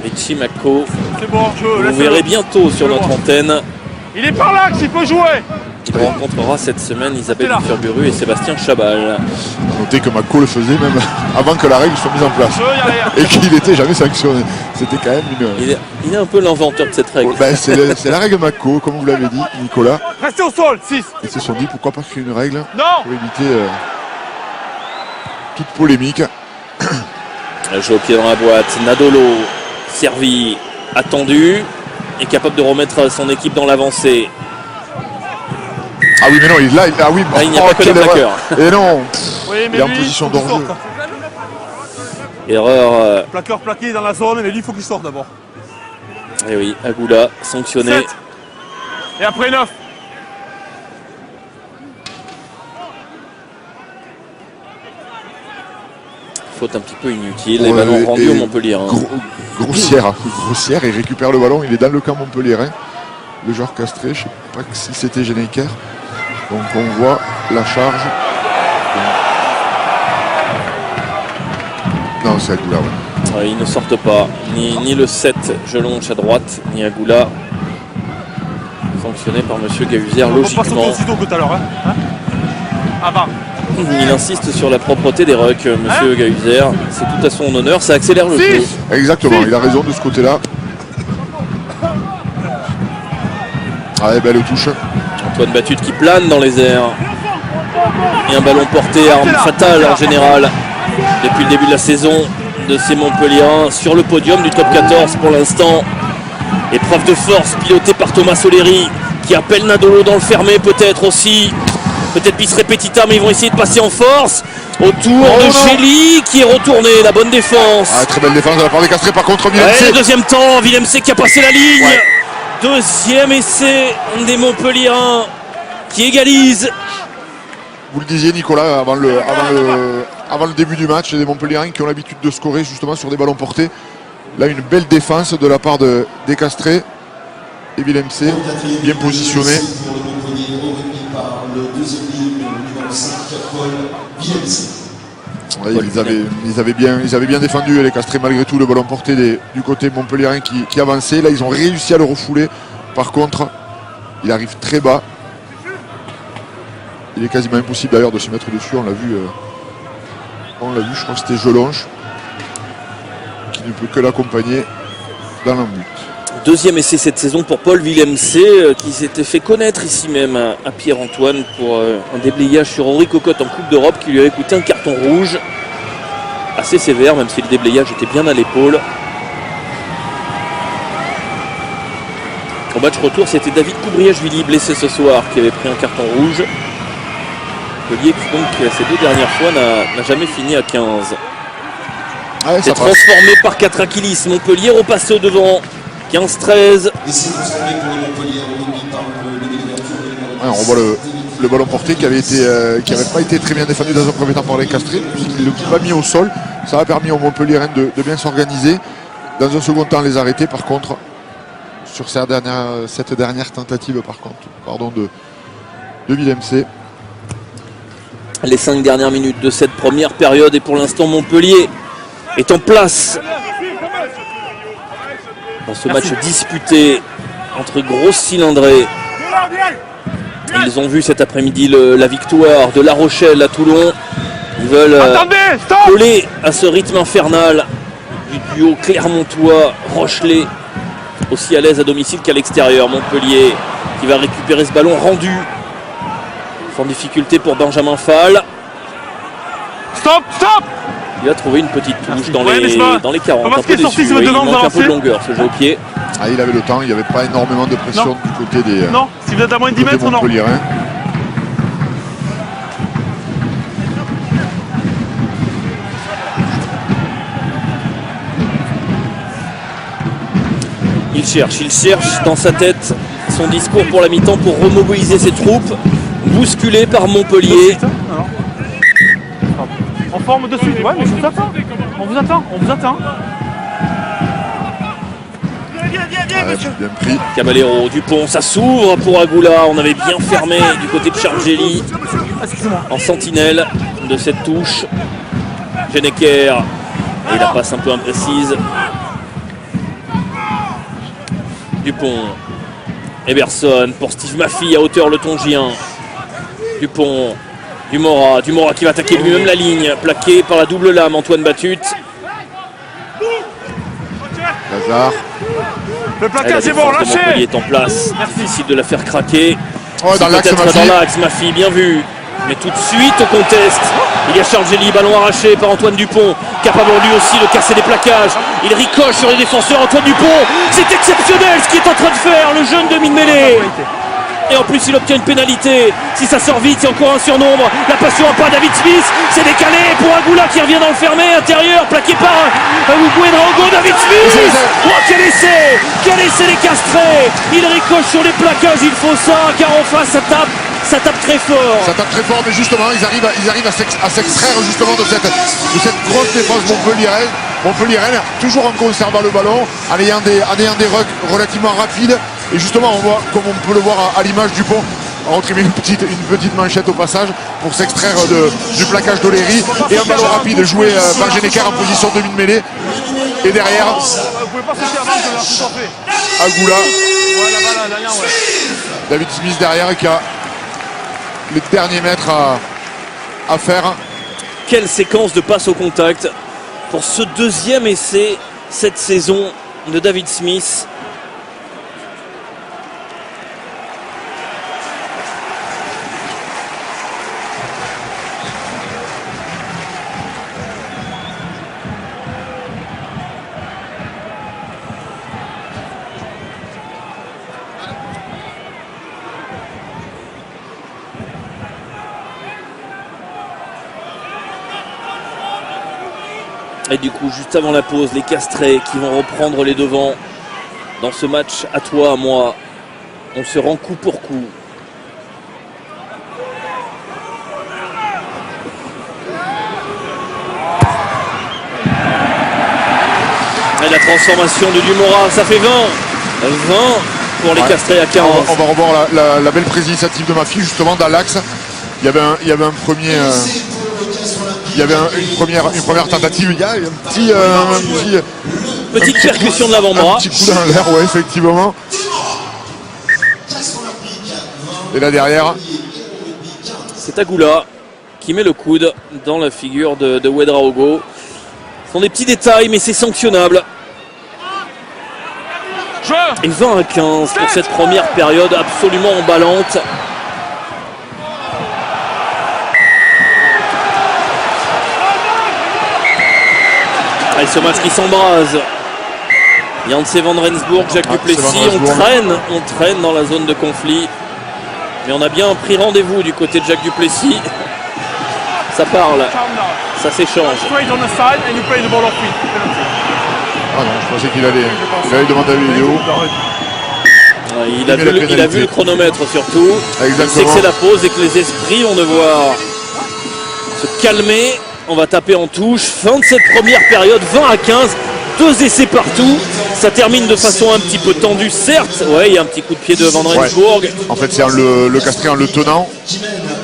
Richie Makko, C'est bon, vous verrez bientôt sur notre antenne. Il est par là, s'il peut jouer. Il rencontrera cette semaine Isabelle Furburu et Sébastien Chabal. Notez que Makko le faisait même avant que la règle soit mise en place. Et qu'il n'était jamais sanctionné. C'était quand même une... Il est un peu l'inventeur de cette règle. Ben, c'est la règle Makko, comme vous l'avez dit, Nicolas. Restez au sol, 6. Ils se sont dit pourquoi pas créer une règle Non. pour éviter toute polémique. Jeu au pied dans la boîte. Nadolo, servi, attendu, est capable de remettre son équipe dans l'avancée. Ah oui, mais non, il est là. Ah oui, Là, il n'y a pas que le plaqueur. Et non, Oui, mais il est en lui, position faut qu'il d'enjeu. sorte. Erreur. Plaqueur plaqué dans la zone, mais lui, il faut qu'il sorte d'abord. Et oui, Agoula, sanctionné. 7. Et après 9. Faute un petit peu inutile. Les ballons rendus au Montpellier. Grossière, il récupère le ballon, il est dans le camp montpelliérain. Le joueur castré, je ne sais pas si c'était Geneker. Donc on voit la charge. Non, c'est Agoula, ouais. Ils ne sortent pas. Ni le 7, Jelonche à droite, ni Agoula. Sanctionné par M. Gahuzer, On passe logiquement. aussitôt que tout à l'heure. Hein. Avant. Il insiste sur la propreté des rucks, M. Gahuzer. C'est tout à son honneur, ça accélère le jeu. Exactement, il a raison de ce côté-là. Allez, belle touche. Antoine Batut qui plane dans les airs. Et un ballon porté, arme fatale en général. Depuis le début de la saison de ces Montpelliérains sur le podium du top 14 pour l'instant. Épreuve de force pilotée par Thomas Soleri qui appelle Nadolo dans le fermé peut-être aussi. Peut-être bis repetita, mais ils vont essayer de passer en force. Autour de Chély qui est retourné, la bonne défense. Ah, très belle défense de la part des Castrés, par contre Villemc. Le deuxième temps, Villemc qui a passé la ligne. Ouais. Deuxième essai des Montpelliérains qui égalise. Vous le disiez Nicolas avant le début du match, des Montpelliérains qui ont l'habitude de scorer justement sur des ballons portés. Là une belle défense de la part des Castrés. Et Villemc bien positionné. Ouais, ils avaient bien défendu les Castrés malgré tout le ballon porté du côté montpelliérain qui avançait. Là ils ont réussi à le refouler. Par contre il arrive très bas. Il est quasiment impossible d'ailleurs de se mettre dessus. On l'a vu, je crois que c'était Jelonche qui ne peut que l'accompagner dans l'embut. Deuxième essai cette saison pour Paul Villemc qui s'était fait connaître ici même à Pierre-Antoine pour un déblayage sur Henri Cocotte en Coupe d'Europe qui lui avait coûté un carton rouge assez sévère, même si le déblayage était bien à l'épaule. Au match retour, c'était David Coubriège-Villy, blessé ce soir, qui avait pris un carton rouge. Montpellier qui donc ces deux dernières fois n'a jamais fini à 15. Ouais, c'est transformé par Katrakilis. Montpellier repasse au devant. 15-13. On voit le ballon porté qui n'avait pas été très bien défendu dans un premier temps par les Castrés, puisqu'il ne l'a pas mis au sol. Ça a permis aux Montpelliérains de bien s'organiser. Dans un second temps, les arrêter. Par contre, sur cette dernière tentative de Villemc. Les 5 dernières minutes de cette première période et pour l'instant Montpellier est en place dans ce match disputé entre grosses cylindrées. Ils ont vu cet après-midi la victoire de La Rochelle à Toulon. Ils veulent coller à ce rythme infernal du duo Clermontois-Rochelet, aussi à l'aise à domicile qu'à l'extérieur. Montpellier qui va récupérer ce ballon rendu sans difficulté pour Benjamin Fall. Stop. Il a trouvé une petite touche dans les 40. Un peu déçu, il manque un peu de longueur ce jeu au pied. Ah, il avait le temps, il n'y avait pas énormément de pression Non. du côté des Non, si vous êtes à moins de 10 mètres, non. Montpelliérains. Il cherche dans sa tête son discours pour la mi-temps pour remobiliser ses troupes, bousculé par Montpellier. En forme de suite, ouais, mais je vous attends. On vous attend. Ouais, bien pris. Caballero, Dupont, ça s'ouvre pour Agoula. On avait bien fermé du côté de Chargelli en sentinelle de cette touche. Genecker, et la passe un peu imprécise. Dupont, Eberson pour Steve Maffy à hauteur le Tongien. Dupont, Dumora qui va attaquer lui-même la ligne, plaqué par la double lame Antoine Batut. Lazare. Le placage est bon, lâchez. Montpellier est en place, difficile de la faire craquer. Ouais, dans l'axe, Peut-être dans l'axe, Maffy, bien vu. Mais tout de suite au contest, il y a Chargelli, ballon arraché par Antoine Dupont, capable lui aussi de casser des plaquages. Il ricoche sur les défenseurs, Antoine Dupont. C'est exceptionnel ce qu'il est en train de faire, le jeune demi-mêlée. Et en plus il obtient une pénalité. Si ça sort vite, c'est encore un surnombre. La passion à pas David Smith. C'est décalé pour Agoula qui revient dans le fermé intérieur, plaqué par Ouedraogo. David Smith. Oh, quel essai les castrés. Il ricoche sur les plaquages, il faut ça, car en face ça tape très fort. Ça tape très fort, mais justement, ils arrivent à s'extraire justement de cette grosse défense montpelliéraine, toujours en conservant le ballon, en ayant des rucks relativement rapides. Et justement, on voit, comme on peut le voir à l'image du pont, on retrouve une petite manchette au passage pour s'extraire du plaquage d'Oleri. Et un ballon rapide joué par Genecker en position demi-mêlée. Et derrière, Vous pouvez pas sauter avant, je l'ai tout fait. Agoula, Ouais, là-bas, là, derrière, ouais. David Smith derrière qui a les derniers mètres à faire. Quelle séquence de passe au contact pour ce deuxième essai cette saison de David Smith. Et du coup, juste avant la pause, les Castrés qui vont reprendre les devants dans ce match à toi, à moi. On se rend coup pour coup. Et la transformation de Dumora, ça fait 20. 20 pour les Castrés à 15. On va revoir la belle prise d'initiative de Maffy justement dans l'axe. Il y avait un premier... Il y avait une première tentative, il y a petite percussion de l'avant-bras. Un petit coup dans l'air, ouais, effectivement. Et là derrière, c'est Agoula qui met le coude dans la figure de Ouedraogo. Ce sont des petits détails, mais c'est sanctionnable. Et 20 à 15 pour cette première période absolument emballante. Et ce match qui s'embrase. Janse van Rensburg, Jacques Duplessis, on traîne dans la zone de conflit. Mais on a bien pris rendez-vous du côté de Jacques Duplessis. Ça parle, ça s'échange. Ah non, je pensais qu'il allait demander la vidéo. Il a vu le chronomètre surtout. Exactement. Il sait que c'est la pause et que les esprits vont devoir se calmer. On va taper en touche. Fin de cette première période, 20 à 15. 2 essais partout. Ça termine de façon un petit peu tendue, certes. Ouais, il y a un petit coup de pied de Van Rensburg. Ouais. En fait, c'est le Castré en le tenant.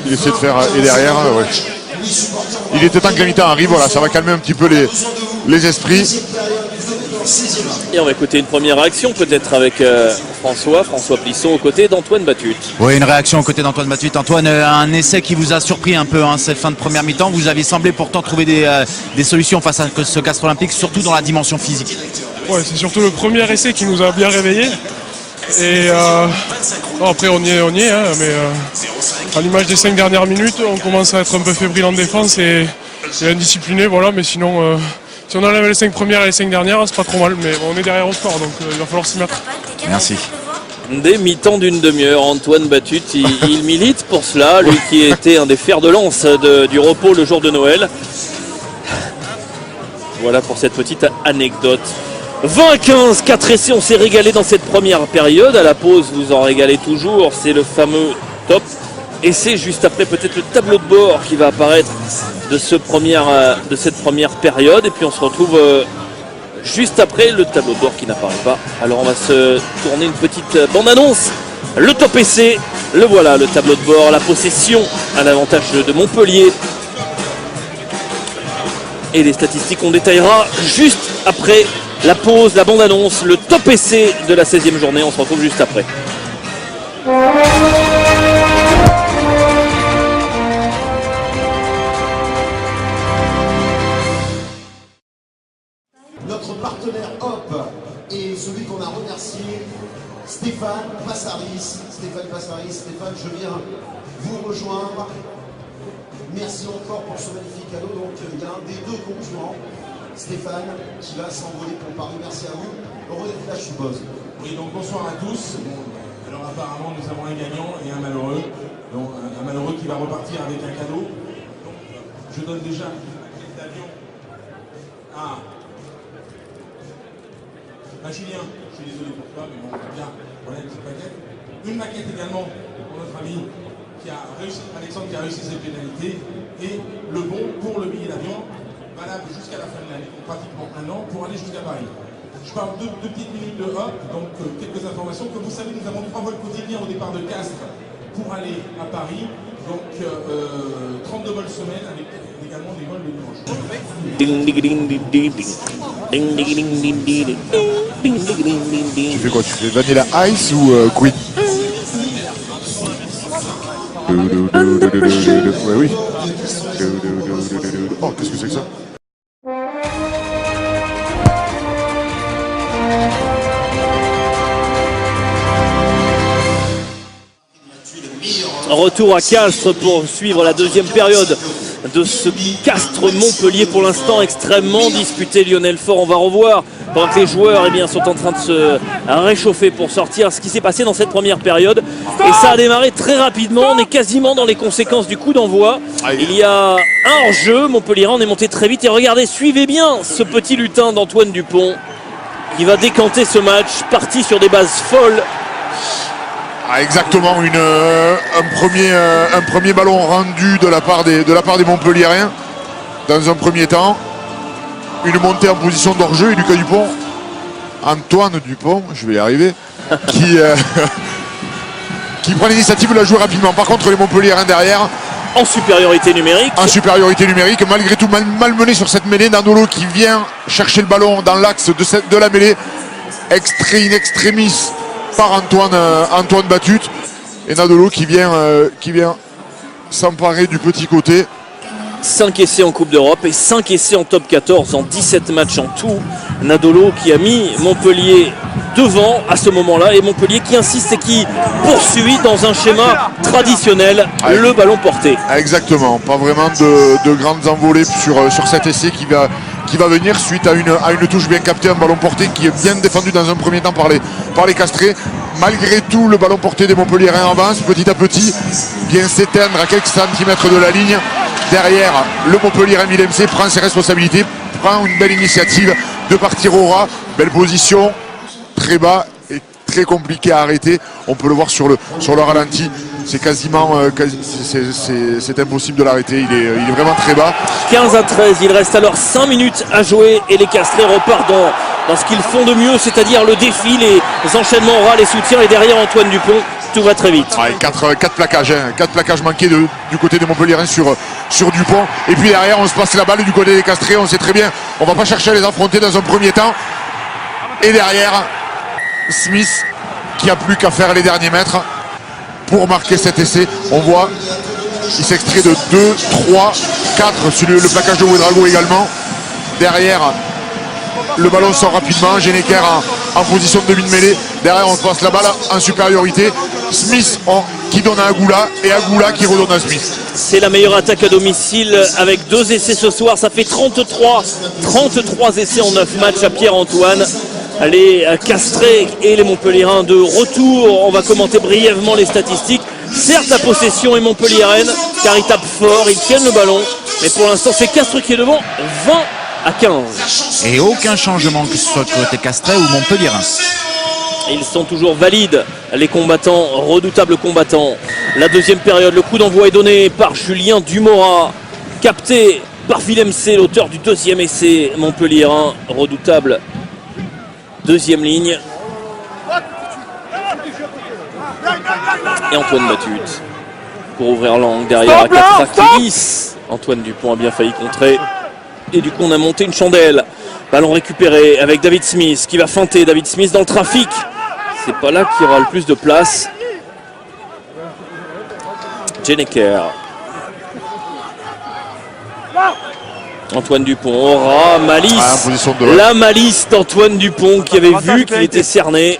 Il essaie de faire. Et derrière, ouais. Il était temps que la mi-temps arrive. Voilà, ça va calmer un petit peu les esprits. Et on va écouter une première réaction peut-être avec François Plisson aux côtés d'Antoine Batut. Oui, une réaction aux côtés d'Antoine Batut. Antoine, un essai qui vous a surpris un peu cette fin de première mi-temps. Vous avez semblé pourtant trouver des solutions face à ce Castres Olympique, surtout dans la dimension physique. Ouais, c'est surtout le premier essai qui nous a bien réveillés. Et après on y est hein, mais à l'image des 5 dernières minutes, on commence à être un peu fébrile en défense et indiscipliné, voilà, mais sinon Si on enlève les 5 premières et les 5 dernières, c'est pas trop mal, mais bon, on est derrière au score, donc il va falloir s'y mettre. Merci. Des mi-temps d'une demi-heure, Antoine Batut, il milite pour cela, lui qui était un des fers de lance du repos le jour de Noël. Voilà pour cette petite anecdote. 20-15, 4 essais, on s'est régalé dans cette première période. À la pause, vous en régalez toujours, c'est le fameux top essai. Juste après, peut-être le tableau de bord qui va apparaître de cette première période. Et puis on se retrouve juste après le tableau de bord qui n'apparaît pas. Alors on va se tourner une petite bande-annonce. Le top essai, le voilà, le tableau de bord, la possession à l'avantage de Montpellier. Et les statistiques, on détaillera juste après la pause, la bande-annonce, le top essai de la 16e journée. On se retrouve juste après. Notre partenaire Hop est celui qu'on a remercié, Stéphane Passaris. Stéphane, je viens vous rejoindre. Merci encore pour ce magnifique cadeau. Donc il y a un des deux concurrents, Stéphane, qui va s'envoler pour Paris. Merci à vous. Heureux d'être là, je suppose. Oui, donc bonsoir à tous. Alors apparemment nous avons un gagnant et un malheureux. Donc un malheureux qui va repartir avec un cadeau. Donc je donne déjà une maquette d'avion à Julien. Je suis désolé pour toi, mais bon, bien, voilà une petite maquette. Une maquette également pour notre ami qui a réussi, Alexandre, qui a réussi cette pénalité, et le bon pour le billet d'avion, valable jusqu'à la fin de l'année, pratiquement un an, pour aller jusqu'à Paris. Je parle de 2 petites minutes de hop, donc quelques informations. Comme vous savez, nous avons 3 vols quotidiens au départ de Castres pour aller à Paris, donc 32 vols semaine avec également des vols de dimanche. Tu fais quoi? Tu fais Vanilla Ice ou Queen? Ouais, oui. Oh, qu'est-ce que c'est que ça? Retour à Castres pour suivre la deuxième période de ce Castres-Montpellier, pour l'instant extrêmement disputé. Lionel Faure, on va revoir pendant que les joueurs sont en train de se réchauffer pour sortir ce qui s'est passé dans cette première période. Et ça a démarré très rapidement, on est quasiment dans les conséquences du coup d'envoi. Il y a un hors-jeu, Montpellier, on est monté très vite. Et regardez, suivez bien ce petit lutin d'Antoine Dupont qui va décanter ce match, parti sur des bases folles. Ah, exactement, un premier ballon rendu de la part des Montpelliérains dans un premier temps. Une montée en position d'hors-jeu et Lucas Dupont, Antoine Dupont, je vais y arriver, qui prend l'initiative de la jouer rapidement. Par contre, les Montpelliérains derrière, en supériorité numérique. Malgré tout malmené sur cette mêlée. Nadolo qui vient chercher le ballon dans l'axe de la mêlée, in extremis par Antoine Batut, et Nadolo qui vient s'emparer du petit côté. 5 essais en Coupe d'Europe et 5 essais en top 14 en 17 matchs en tout. Nadolo qui a mis Montpellier devant à ce moment-là, et Montpellier qui insiste et qui poursuit dans un schéma traditionnel, le ballon porté. Exactement, pas vraiment de grandes envolées sur cet essai qui va venir suite à une touche bien captée, un ballon porté qui est bien défendu dans un premier temps par les Castrés. Malgré tout, le ballon porté des Montpelliérains avance petit à petit, vient s'éteindre à quelques centimètres de la ligne. Derrière, le Montpellier MC prend ses responsabilités, prend une belle initiative de partir au ras. Belle position, très bas et très compliqué à arrêter. On peut le voir sur le ralenti. C'est quasiment c'est impossible de l'arrêter. Il est vraiment très bas. 15-13, il reste alors 5 minutes à jouer et les Castrés repartent dans ce qu'ils font de mieux, c'est-à-dire le défi, les enchaînements oraux, les soutiens, et derrière Antoine Dupont, tout va très vite. 4 plaquages manqués du côté des Montpelliérains sur Dupont. Et puis derrière, on se passe la balle du côté des Castrés. On sait très bien, on va pas chercher à les affronter dans un premier temps. Et derrière, Smith qui a plus qu'à faire les derniers mètres pour marquer cet essai. On voit, il s'extrait de 2, 3, 4 sur le plaquage de Ouedraogo également. Derrière, le ballon sort rapidement. Geneker en position de demi-mêlée. Derrière, on passe la balle en supériorité. Smith, qui donne à Agoula et Agoula qui redonne à Smith. C'est la meilleure attaque à domicile avec 2 essais ce soir. Ça fait 33 essais en 9 matchs à Pierre-Antoine. Les Castrés et les Montpelliérains de retour. On va commenter brièvement les statistiques. Certes, la possession est montpelliéraine car ils tapent fort, ils tiennent le ballon. Mais pour l'instant, c'est Castres qui est devant, 20-15. Et aucun changement que ce soit côté Castrais ou Montpelliérain. Ils sont toujours valides, les combattants, redoutables combattants. La deuxième période, le coup d'envoi est donné par Julien Dumora, capté par Willem C, l'auteur du deuxième essai montpelliérain, redoutable. Deuxième ligne. Et Antoine Batut pour ouvrir l'angle derrière à Katrakilis. Antoine Dupont a bien failli contrer. Et du coup, on a monté une chandelle. Ballon récupéré avec David Smith qui va feinter. David Smith dans le trafic. C'est pas là qu'il y aura le plus de place. Jeneker. Antoine Dupont aura malice. La malice d'Antoine Dupont qui avait vu qu'il était cerné.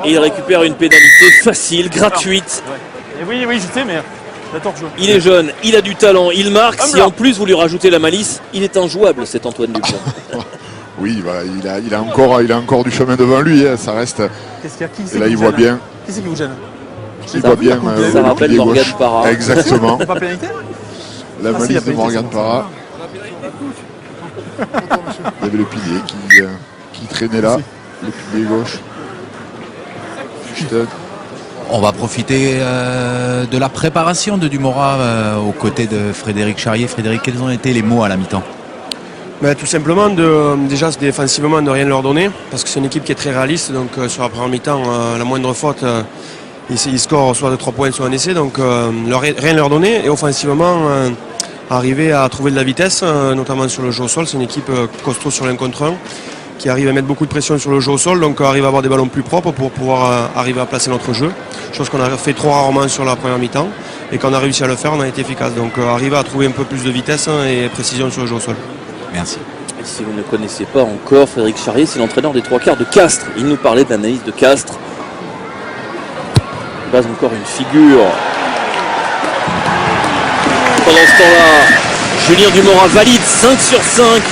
Et il récupère une pénalité facile, gratuite. Oui, je sais, mais il est jeune, il a du talent, il marque. Si en plus vous lui rajoutez la malice, il est injouable cet Antoine Dupont. Oui, bah, il a encore du chemin devant lui, hein, ça reste. Et là, il voit bien. Qui c'est qui vous gêne? Il voit bien. Ça rappelle Morgane Parra. Exactement. Pas pénalité? La malice de Morgane Parra. Il y avait le pilier qui traînait là, le pilier gauche. On va profiter de la préparation de Dumora aux côtés de Frédéric Charrier. Frédéric, quels ont été les mots à la mi-temps? Tout simplement, déjà défensivement, de rien leur donner, parce que c'est une équipe qui est très réaliste. Donc sur la première mi-temps, la moindre faute, ils scorent soit de 3 points, soit un essai. Donc rien leur donner. Et offensivement, arriver à trouver de la vitesse, notamment sur le jeu au sol. C'est une équipe costaud sur l'un contre un, qui arrive à mettre beaucoup de pression sur le jeu au sol, donc arrive à avoir des ballons plus propres pour pouvoir arriver à placer notre jeu, chose qu'on a fait trop rarement sur la première mi-temps, et quand on a réussi à le faire, on a été efficace. Donc arriver à trouver un peu plus de vitesse et précision sur le jeu au sol. Merci. Et si vous ne connaissez pas encore Frédéric Charrier, c'est l'entraîneur des 3/4 de Castres. Il nous parlait de l'analyse de Castres. Pas encore une figure. Pendant ce temps-là, Julien Dumora valide 5 sur 5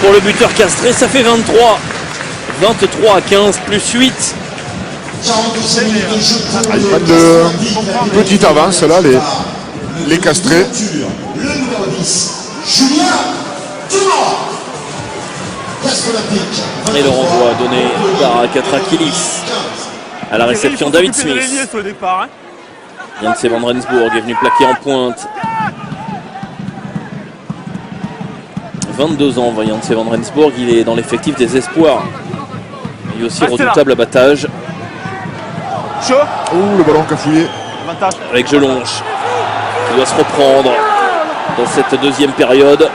pour le buteur castré. Ça fait 23-15 plus 8. Ils prennent de petite avance là, les Castrés. Le numéro 10, Julien Dumora. Et le renvoi donné par Katrakilis. À la réception, David Smith. Jens van Rensburg est venu plaquer en pointe. 22 ans, Jens van Rensburg, il est dans l'effectif des espoirs. Il est aussi redoutable à battage. Le ballon cafouillé. Avec Gelonche, qui doit se reprendre dans cette deuxième période.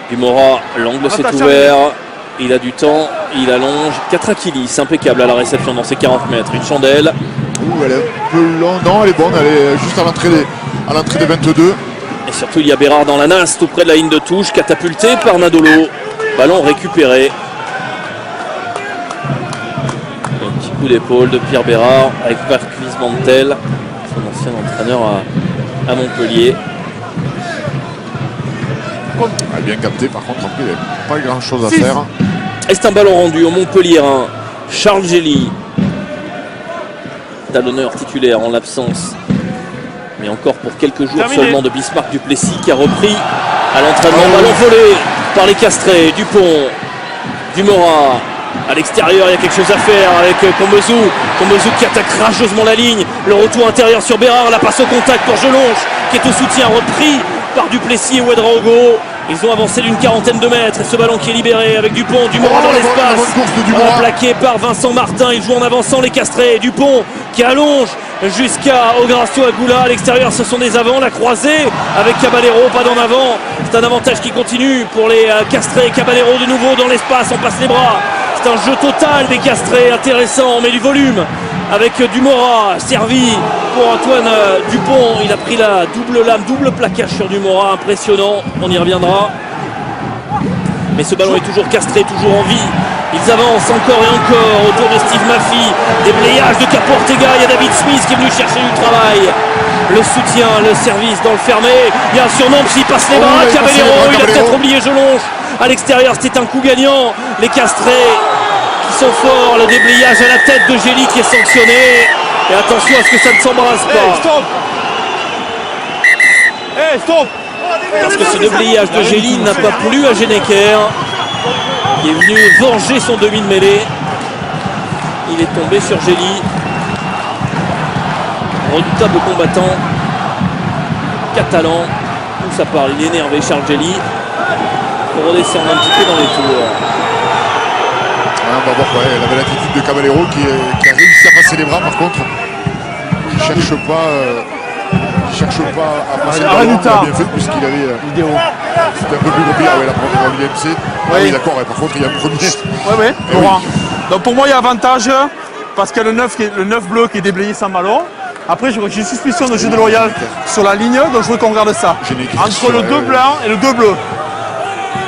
Dumora, l'angle s'est ouvert. Il a du temps, il allonge. Katrakilis, impeccable à la réception dans ses 40 mètres. Une chandelle. Elle est un peu longue. Non, elle est bonne. Elle est juste à l'entrée des 22. Et surtout, il y a Bérard dans la nasse, tout près de la ligne de touche, catapulté par Nadolo. Ballon récupéré. Un petit coup d'épaule de Pierre Bérard avec Marquis Mantel, son ancien entraîneur à Montpellier. Bien capté, par contre, il n'y a pas grand chose à faire. Et c'est un ballon rendu au Montpelliérain. Charles Gély, talonneur titulaire en l'absence, mais encore pour quelques jours seulement, de Bismarck Duplessis, qui a repris à l'entraînement. Ballon volé par les Castrés. Dupont, Dumora à l'extérieur, il y a quelque chose à faire avec Combezou qui attaque rageusement la ligne. Le retour intérieur sur Bérard, la passe au contact pour Gelonche qui est au soutien, repris par Duplessis et Ouedraogo. Ils ont avancé d'une 40aine de mètres. Et ce ballon qui est libéré avec Dupont, Dumora dans l'espace. Plaqué par Vincent Martin. Il joue en avançant les Castrés. Dupont qui allonge jusqu'à Ogracio Agoula. À l'extérieur, ce sont des avants. La croisée avec Caballero, pas d'en avant. C'est un avantage qui continue pour les Castrés. Caballero de nouveau dans l'espace. On passe les bras. C'est un jeu total des Castrés. Intéressant, mais du volume. Avec Dumora servi pour Antoine Dupont. Il a pris la double lame, double plaquage sur Dumora, impressionnant, on y reviendra. Mais ce ballon est toujours Castré, toujours en vie. Ils avancent encore et encore autour de Steve Maffy. Déblayage de Capo Ortega. Il y a David Smith qui est venu chercher du travail. Le soutien, le service dans le fermé. Il y a un surnombre s'il passe les bras. Caballero, il a peut-être oublié Jelonge. À l'extérieur, c'était un coup gagnant. Les Castrés qui sont forts. Le déblayage à la tête de Gély qui est sanctionné. Et attention à ce que ça ne s'embrasse pas. Stop. Parce que ce déblayage de Gély n'a pas plu à Geneker, qui est venu venger son demi de mêlée. Il est tombé sur Gély. Redoutable combattant catalan. Où ça parle, il est énervé Charles Gély. Pour redescendre un petit peu dans les tours. On va voir, elle avait l'attitude de Caballero qui a réussi à passer les bras par contre. Qui cherche pas à passer le ballon. Il a bien fait puisqu'il avait c'était un peu plus compliqué. Ah ouais, la première l'IMC. Ah oui d'accord, par contre il y a un premier. Ouais. Laurent. Donc pour moi il y a avantage parce qu'il y a le 9 bleu qui est déblayé sans ballon. Après j'ai une suspicion de jeu de Loyal sur la ligne, donc je veux qu'on regarde ça. Entre le 2 blanc et le 2 bleu.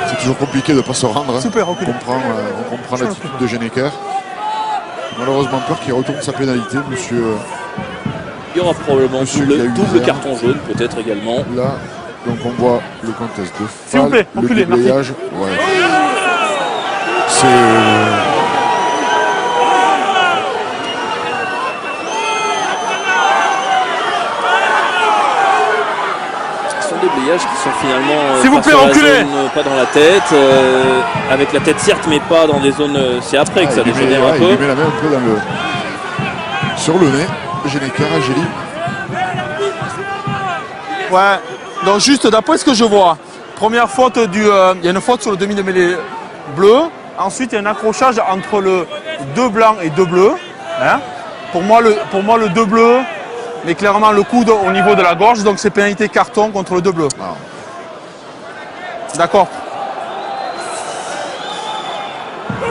C'est toujours compliqué de ne pas se rendre. Super, on comprend l'attitude de Geneker. Malheureusement peur qu'il retourne sa pénalité, monsieur. Il y aura probablement double carton jaune, peut-être également. Là, donc on voit le contest de s'il vous plaît, le déblayage. Ouais. C'est... Déblayages qui sont finalement s'il vous plaît, reculez, pas dans la tête, avec la tête certes, mais pas dans des zones. C'est après que ça dégénère un peu. Il met la main un peu sur le nez. Geneker à Gély. Ouais. Donc juste d'après ce que je vois, première faute il y a une faute sur le demi de mêlée bleu. Ensuite il y a un accrochage entre le 2 blanc et 2 bleu. Hein, pour moi le 2 bleu. Mais clairement le coude au niveau de la gorge, donc c'est pénalité carton contre le 2 bleu. Ah. D'accord.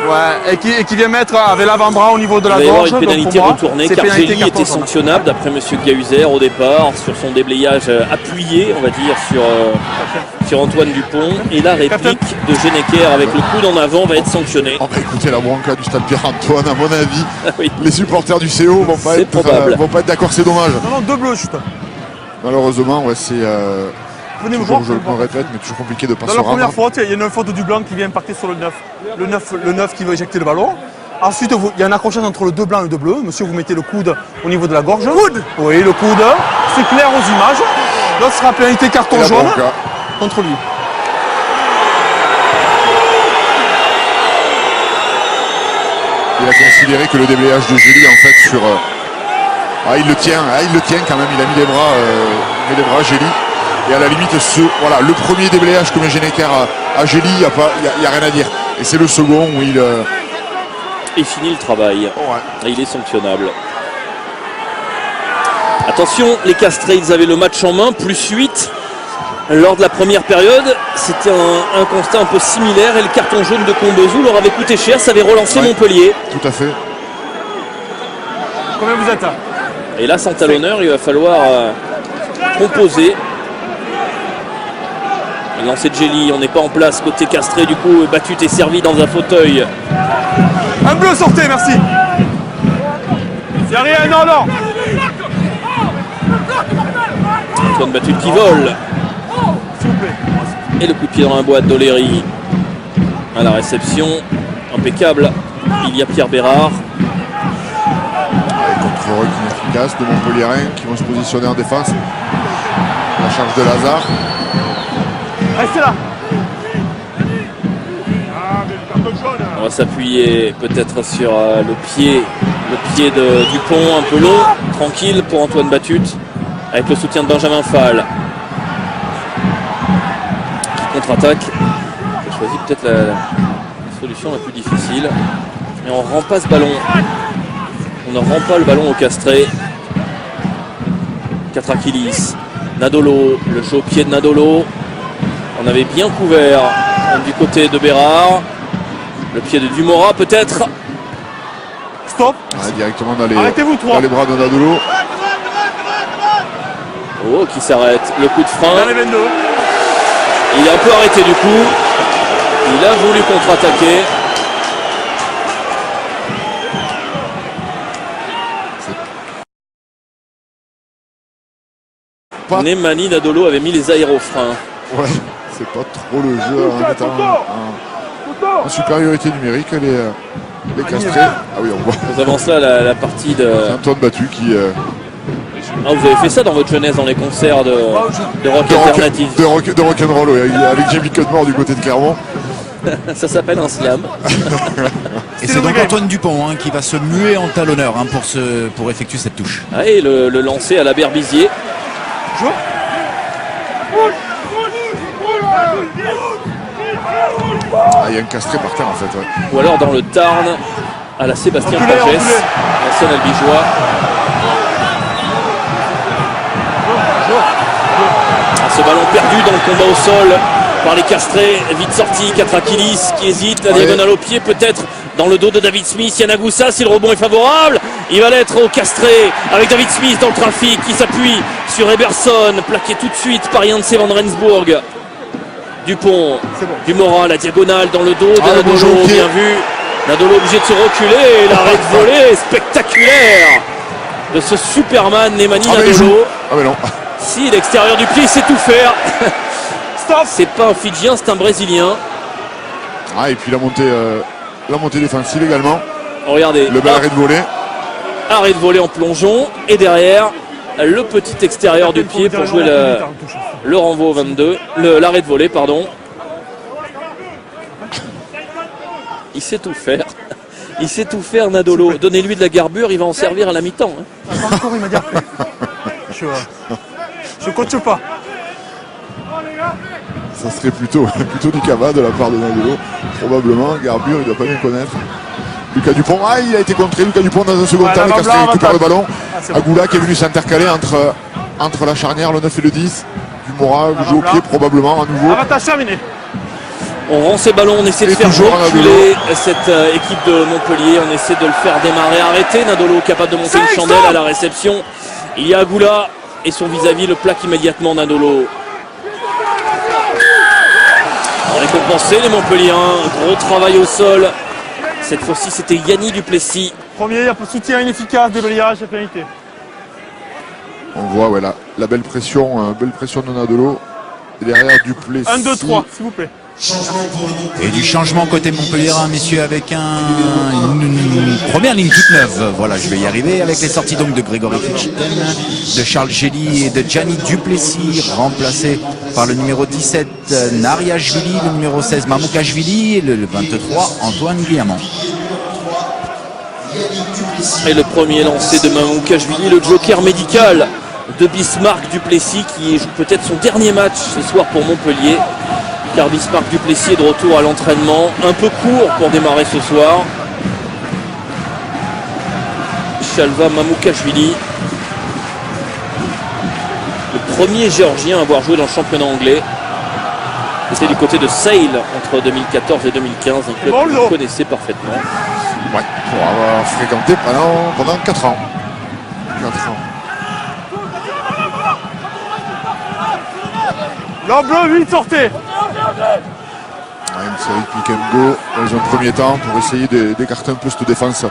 Ouais, et qui vient mettre avec l'avant-bras au niveau de la gorge. Il va y avoir une pénalité retournée car Gély était sanctionnable d'après M. Guyahuser au départ sur son déblayage appuyé, on va dire, sur Antoine Dupont. Et la réplique de Geneker avec le coude en avant va être sanctionnée. On va écouter la bronca du stade Pierre-Antoine, à mon avis. Oui. Les supporters du CO vont pas être d'accord, c'est dommage. Non, 2 bleus, chute. Malheureusement, ouais, c'est... Venez toujours, je me répète, mais toujours compliqué de passer. Dans la première faute, il y a une faute du blanc qui vient impacter sur le 9. Le 9 qui va éjecter le ballon. Ensuite, il y a un accrochage entre le 2 blanc et le 2 bleu. Monsieur, vous mettez le coude au niveau de la gorge. Coude. Oui, le coude. C'est clair aux images. L'autre sera pénalité carton jaune contre lui. Il a considéré que le déblayage de Gély, en fait, sur... il le tient quand même. Il a mis les bras, Gély. Et à la limite, le premier déblayage que met Geneker à Gély, il n'y a rien à dire. Et c'est le second où il finit le travail. Ouais. Et il est sanctionnable. Attention, les Castrés, ils avaient le match en main, plus 8. Lors de la première période, c'était un constat un peu similaire. Et le carton jaune de Combezou leur avait coûté cher. Ça avait relancé Montpellier. Tout à fait. Combien vous êtes là? Et là, sans talonneur, il va falloir composer. Le lancer de Gély, on n'est pas en place côté Castré, du coup Batut est servi dans un fauteuil. Un bleu, sortez, merci. C'est rien, non. Antoine Batut qui vole. Et le coup de pied dans la boîte d'Oléry. À la réception, impeccable. Il y a Pierre Bérard. Contre inefficace de Montpellierin qui vont se positionner en défense. La charge de Lazare. Restez là. On va s'appuyer peut-être sur le pied de Dupont, un peu long, tranquille pour Antoine Batut, avec le soutien de Benjamin Fall. Qui contre-attaque. J'ai choisi peut-être la solution la plus difficile. Mais on ne rend pas ce ballon. On ne rend pas le ballon au Castré. Katrakilis, Nadolo, le jeu au pied de Nadolo. On avait bien couvert du côté de Bérard. Le pied de Dumora peut-être. Stop. Directement dans les bras de Nadolo. Oh, qui s'arrête. Le coup de frein. Dans les 22. Il est un peu arrêté du coup. Il a voulu contre-attaquer. pas... Nemani Nadolo avait mis les aérofreins. Ouais, c'est pas trop le jeu en étant en supériorité numérique, les castrés. Ah oui, on voit. Nous avance là la partie de... Antoine Battu qui... Ah, vous avez fait ça dans votre jeunesse, dans les concerts de rock alternatif. De rock'n'roll, oui, avec Jamie Cudmore du côté de Clermont. Ça s'appelle un slam. Et c'est donc Antoine Dupont qui va se muer en talonneur pour effectuer cette touche. Ah, et le lancer à la Berbizier. Il y a un castré par terre en fait. Ouais. Ou alors dans le Tarn, à la Sébastien Pagès, l'ancien albigeois. Ce ballon perdu dans le combat au sol par les castrés, vite sorti, Katrakilis qui hésite, la diagonale au pied peut-être dans le dos de David Smith, Yanagoussa, si le rebond est favorable, il va l'être au castré avec David Smith dans le trafic qui s'appuie sur Eberson, plaqué tout de suite par Janse van Rensburg. Dupont, Dumora, la diagonale dans le dos de Nadolo, bien vu. Nadolo obligé de se reculer et l'arrêt de volée spectaculaire de ce Superman Nemani Nadolo. Ah mais non. Si l'extérieur du pied il sait tout faire. Stop. C'est pas un Fidjien, c'est un Brésilien. Ah et puis la montée défensive également. Regardez. Le bel arrêt de volée. Arrêt de volée en plongeon et derrière le petit extérieur du pied pour jouer le renvoi au 22. L'arrêt de volée, pardon. Il sait tout faire. Il sait tout faire, Nadolo. Donnez-lui de la garbure, il va en servir à la mi-temps. Encore, il m'a dit après. Je coach pas. Ça serait plutôt du cava de la part de Nadolo. Probablement, garbure, il ne doit pas bien connaître. Lucas Dupont, il a été contré. Lucas Dupont dans un second temps, Castré récupère le ballon. Agoula qui est venu s'intercaler entre la charnière, le 9 et le 10. Dumora joue au pied probablement à nouveau. Avantage terminé. On rend ses ballons, on essaie de faire reculer cette équipe de Montpellier, on essaie de le faire démarrer, arrêter. Nadolo capable de monter une chandelle à la réception. Il y a Agoula et son vis-à-vis le plaque immédiatement Nadolo. Récompensé les Montpelliérains, gros travail au sol. Cette fois-ci c'était Yanni Duplessis. Premier soutien inefficace, débrayage et pénalité. On voit la belle pression de Nadolo. Et derrière Duplessis. 1, 2, 3, s'il vous plaît. Et du changement côté Montpellier, messieurs, avec une première ligne toute neuve. Voilà, je vais y arriver avec les sorties donc de Grégory Fitchiten, de Charles Gély et de Gianni Duplessis, remplacé par le numéro 17 Nariashvili, le numéro 16 Mamoukashvili et le 23 Antoine Guillamant. Et le premier lancé de Mamoukashvili, le joker médical de Bismarck Duplessis qui joue peut-être son dernier match ce soir pour Montpellier. Car Bismarck Duplessis est de retour à l'entraînement, un peu court pour démarrer ce soir. Shalva Mamoukashvili, le premier géorgien à avoir joué dans le championnat anglais. C'était du côté de Sale entre 2014 et 2015, un club que vous connaissez parfaitement. Ouais, pour avoir fréquenté pendant 4 ans. 4 ans. L'homme bleu, 8 sortez. Une série de pick and go dans un premier temps pour essayer d'écarter un peu cette défense.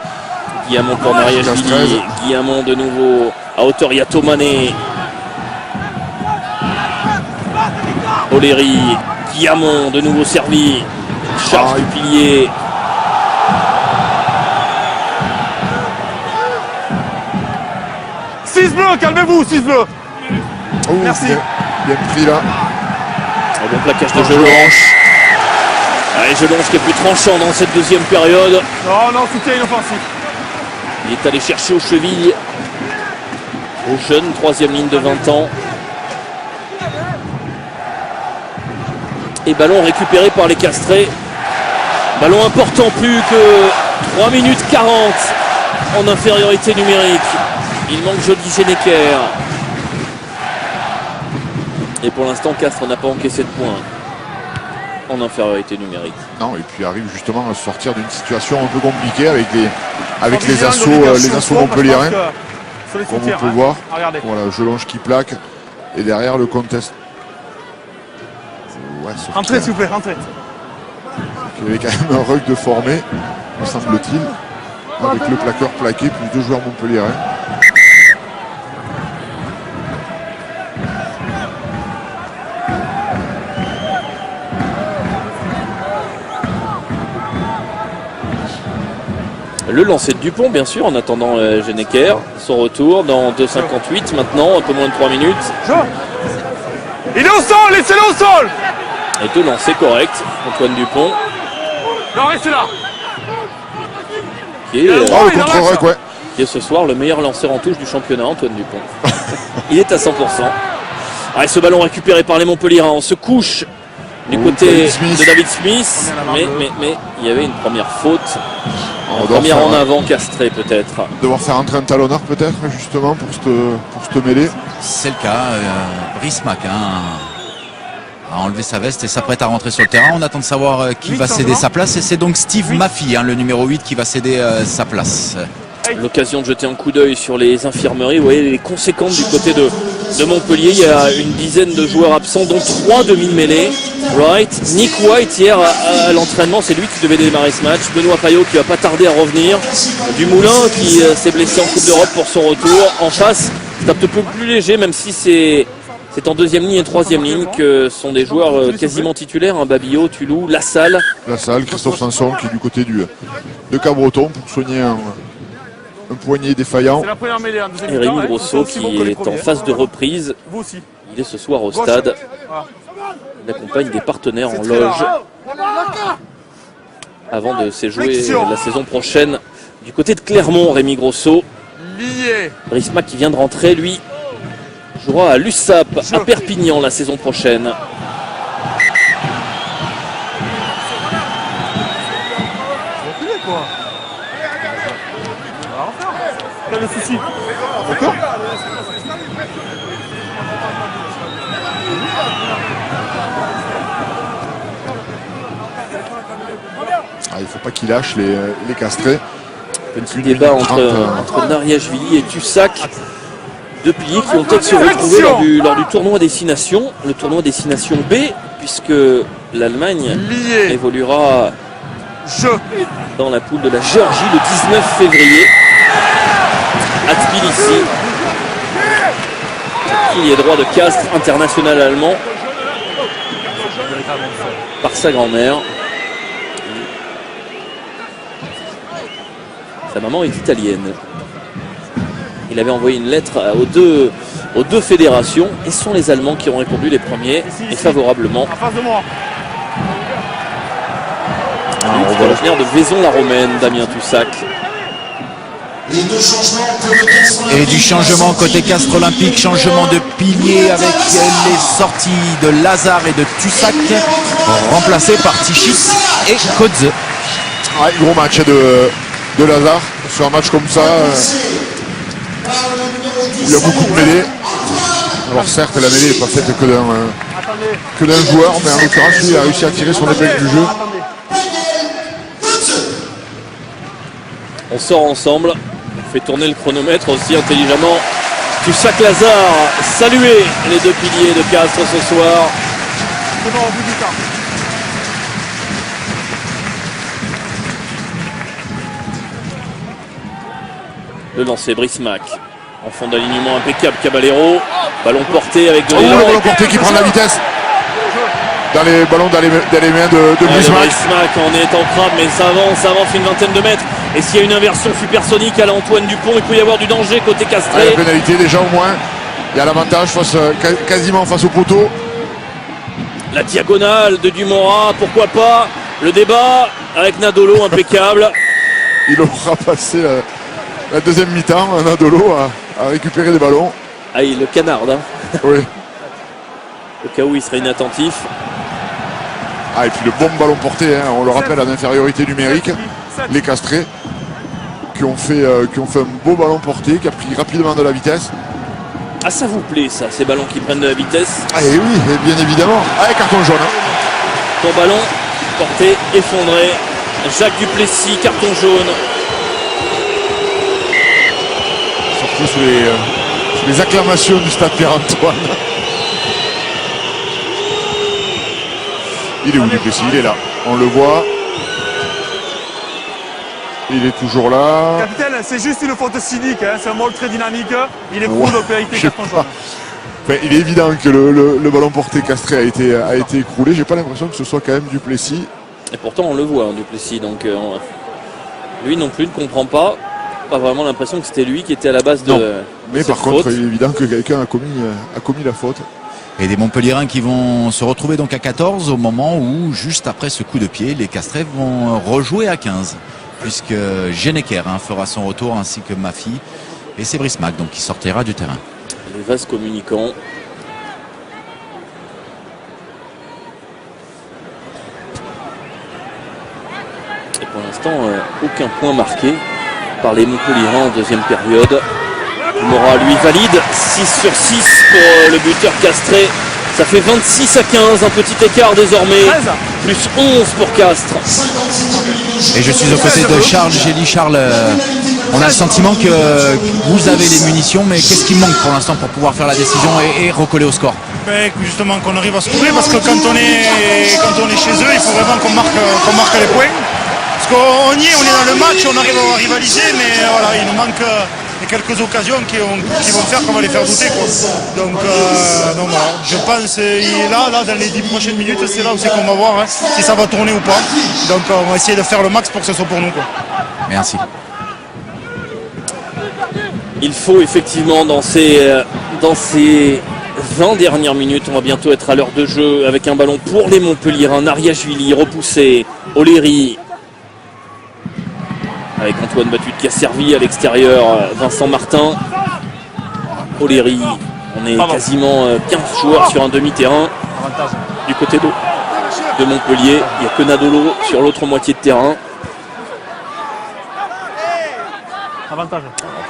Guillamant pour Nariashvili, Guillamant de nouveau à hauteur, il y a Tomané. Oleri, Guillamant de nouveau servi, charge du pilier. Six bleus, calmez-vous, 6 bleus. Oh, merci. Bien pris là. Un bon plaquage de Jelonche. Allez, Jelonche qui est plus tranchant dans cette deuxième période. Non, soutien inoffensif. Il est allé chercher aux chevilles. Au jeune, troisième ligne de 20 ans. Et ballon récupéré par les castrés. Ballon important, plus que 3 minutes 40 en infériorité numérique. Il manque Jody Genecker. Et pour l'instant, Castres n'a pas encaissé de points en infériorité numérique. Non, et puis arrive justement à sortir d'une situation un peu compliquée avec les assauts montpelliérains. Comme on peut voir. Voilà, Jelonche qui plaque. Et derrière le contest. Ouais, rentrez s'il vous plaît, rentrez. Il y avait quand même un rug de formé, me semble-t-il. Avec le plaqueur plaqué, plus 2 joueurs montpelliérains. Le lancer de Dupont, bien sûr, en attendant Genecker. Son retour dans 2,58 maintenant, un peu moins de 3 minutes. Il est au sol, laissez-le au sol. Et deux lancers corrects, Antoine Dupont. Non, restez là. Qui est, le contre-rec, ouais. Qui est ce soir le meilleur lanceur en touche du championnat, Antoine Dupont. Il est à 100%. Ah, et ce ballon récupéré par les Montpellierins. On se couche du côté de David Smith. Mais il y avait une première faute. Une première en avant castrée peut-être. Devoir faire entrer un talonneur peut-être justement pour se mêler. C'est le cas. Brice Mac a enlevé sa veste et s'apprête à rentrer sur le terrain. On attend de savoir qui va céder sa place. Et c'est donc Steve Maffy, le numéro 8, qui va céder sa place. L'occasion de jeter un coup d'œil sur les infirmeries. Vous voyez les conséquences du côté de Montpellier. Il y a une dizaine de joueurs absents, dont 3 demi-mêlées. Nick White hier à l'entraînement, c'est lui qui devait démarrer ce match. Benoît Payot qui va pas tarder à revenir. Dumoulin qui s'est blessé en Coupe d'Europe pour son retour. En face, c'est un peu plus léger, même si c'est en deuxième ligne et troisième ligne que sont des joueurs quasiment titulaires. Babillot, Tulou, Lassalle. Christophe Sanson qui est du côté de Cabreton pour soigner un poignet défaillant. Et Rémi Grosso qui est en phase de reprise. Il est ce soir au stade. Il accompagne des partenaires en loge avant de s'éjouer la saison prochaine du côté de Clermont. Rémi Grosso. Brice Mac qui vient de rentrer, lui, jouera à l'USAP à Perpignan la saison prochaine. Quel est le souci? D'accord. Il ne faut pas qu'il lâche les castrés. Petit débat entre Nariashvili et Tussac. Deux piliers qui vont peut-être se retrouver lors du tournoi Destination. Le tournoi Destination B, puisque l'Allemagne évoluera dans la poule de la Géorgie le 19 février à Tbilissi. Pilier droit de Castres, international allemand par sa grand-mère. Sa maman est italienne. Il avait envoyé une lettre aux deux fédérations et ce sont les Allemands qui ont répondu les premiers et favorablement. Lui qui est originaire de Vaison-la-Romaine, Damien Tussac. Et du changement côté Castres Olympique, changement de pilier avec les sorties de Lazare et de Tussac, remplacés par Tichis et Kodze. Gros match de Lazare sur un match comme ça. Il a beaucoup mêlé. Alors certes la mêlée n'est pas faite que d'un joueur, mais en l'occurrence il a réussi à tirer son épingle du jeu. On sort ensemble, on fait tourner le chronomètre aussi intelligemment. Tussac Lazare, saluer les deux piliers de Castres ce soir. Le lancer Brice Mac. En fond d'alignement impeccable Caballero. Ballon porté avec de l'élan. Ballon porté qui prend de la vitesse. Dans les ballons dans les mains de Brice Mac. Brice Mac en est en crabe, mais ça avance une vingtaine de mètres. Et s'il y a une inversion supersonique à l'Antoine Dupont, il peut y avoir du danger côté Castré. La pénalité déjà au moins. Il y a l'avantage quasiment face au poteau. La diagonale de Dumora, pourquoi pas. Le débat avec Nadolo impeccable. Il aura passé la deuxième mi-temps. Nadolo a récupéré des ballons. Ah, il le canarde. Oui. Au cas où il serait inattentif. Et puis le bon ballon porté, on le rappelle, en infériorité numérique. Les Castrés qui ont fait un beau ballon porté, qui a pris rapidement de la vitesse. Ah, ça vous plaît ça, ces ballons qui prennent de la vitesse? Et oui, bien évidemment. Carton jaune. Ton ballon porté, effondré. Jacques Duplessis, carton jaune. Surtout sous les acclamations du stade Pierre-Antoine. Il est où Duplessis? Il est là. On le voit. Il est toujours là. Capitaine, c'est juste une faute cynique. C'est un mot très dynamique. Il est cool, donc il a été carton jaune. Enfin, il est évident que le ballon porté Castré a été écroulé. J'ai pas l'impression que ce soit quand même Duplessis. Et pourtant on le voit, Duplessis. Donc Lui non plus ne comprend pas. Pas vraiment l'impression que c'était lui qui était à la base de. Non. Mais par contre, faute. il est évident que quelqu'un a commis la faute. Et des Montpelliérains qui vont se retrouver donc à 14 au moment où, juste après ce coup de pied, les Castrés vont rejouer à 15. Puisque Genecker fera son retour ainsi que Mafi. Et c'est Brice Mac donc qui sortira du terrain. Les vases communicants. Et pour l'instant, aucun point marqué par les Montpelliérains en deuxième période. Mora lui valide 6 sur 6 pour le buteur Castré. Ça fait 26 à 15, un petit écart désormais. Plus 11 pour Castres. Et je suis aux côtés de Charles Gély. Charles, on a le sentiment que vous avez les munitions, mais qu'est-ce qui manque pour l'instant pour pouvoir faire la décision et recoller au score? Justement qu'on arrive à scorer, parce que quand on est chez eux, il faut vraiment qu'on marque les points. Parce qu'on y est, on est dans le match, on arrive à rivaliser, mais voilà, il nous manque quelques occasions qui vont faire qu'on va les faire douter, quoi. Donc voilà, je pense là dans les 10 prochaines minutes, c'est là aussi qu'on va voir si ça va tourner ou pas. Donc on va essayer de faire le max pour que ce soit pour nous, quoi. Merci. Il faut effectivement dans ces 20 dernières minutes, on va bientôt être à l'heure de jeu avec un ballon pour les Montpelliérains. Nariashvili repoussé, Oleri avec Antoine Batut qui a servi à l'extérieur, Vincent Martin. Oleri, on est quasiment 15 joueurs sur un demi-terrain. Du côté de Montpellier, il n'y a que Nadolo sur l'autre moitié de terrain. Avantage.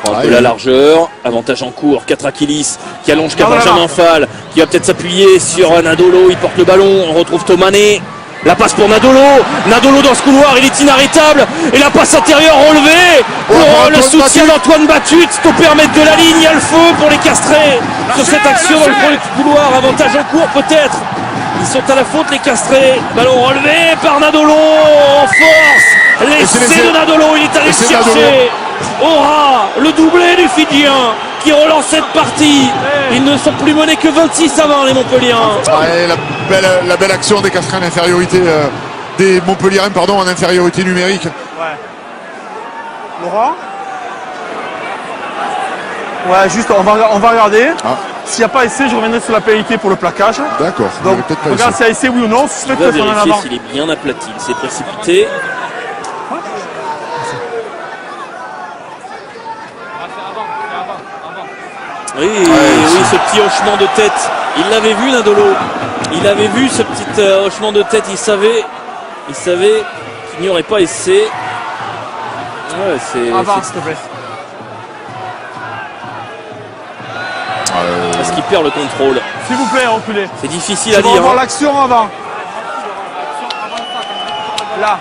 On prend un peu la largeur, avantage en cours, Katrakilis qui allonge qu'à Benjamin Fall, qui va peut-être s'appuyer sur Nadolo, il porte le ballon, on retrouve Tomané. La passe pour Nadolo, Nadolo dans ce couloir, il est inarrêtable, et la passe intérieure relevée pour le soutien d'Antoine Batut, stoppé en mettre de la ligne, il y a le feu pour les Castrés sur cette action dans le premier couloir, avantage en cours peut-être. Ils sont à la faute les Castrés, ballon relevé par Nadolo en force, l'essai de Nadolo, il est allé chercher Ora, le doublé du Fidjien qui relance cette partie. Ils ne sont plus menés que 26 à 20 les Montpelliérains. Ouais, la belle action des Castrés en infériorité, des Montpelliérains pardon, en infériorité numérique. Ouais. Laurent. Ouais, juste on va regarder. S'il n'y a pas essai, je reviendrai sur la pénalité pour le plaquage. D'accord. Donc regarde s'il y a essai oui ou non. Si on va vérifier s'il est bien aplati, il s'est précipité. Oui, ce petit hochement de tête, il l'avait vu Nadolo, il avait vu ce petit hochement de tête, il savait qu'il n'y aurait pas essai. Ouais, s'il te plaît. Est-ce qu'il perd le contrôle? S'il vous plaît, reculez. C'est difficile à dire. On va voir l'action avant. Là.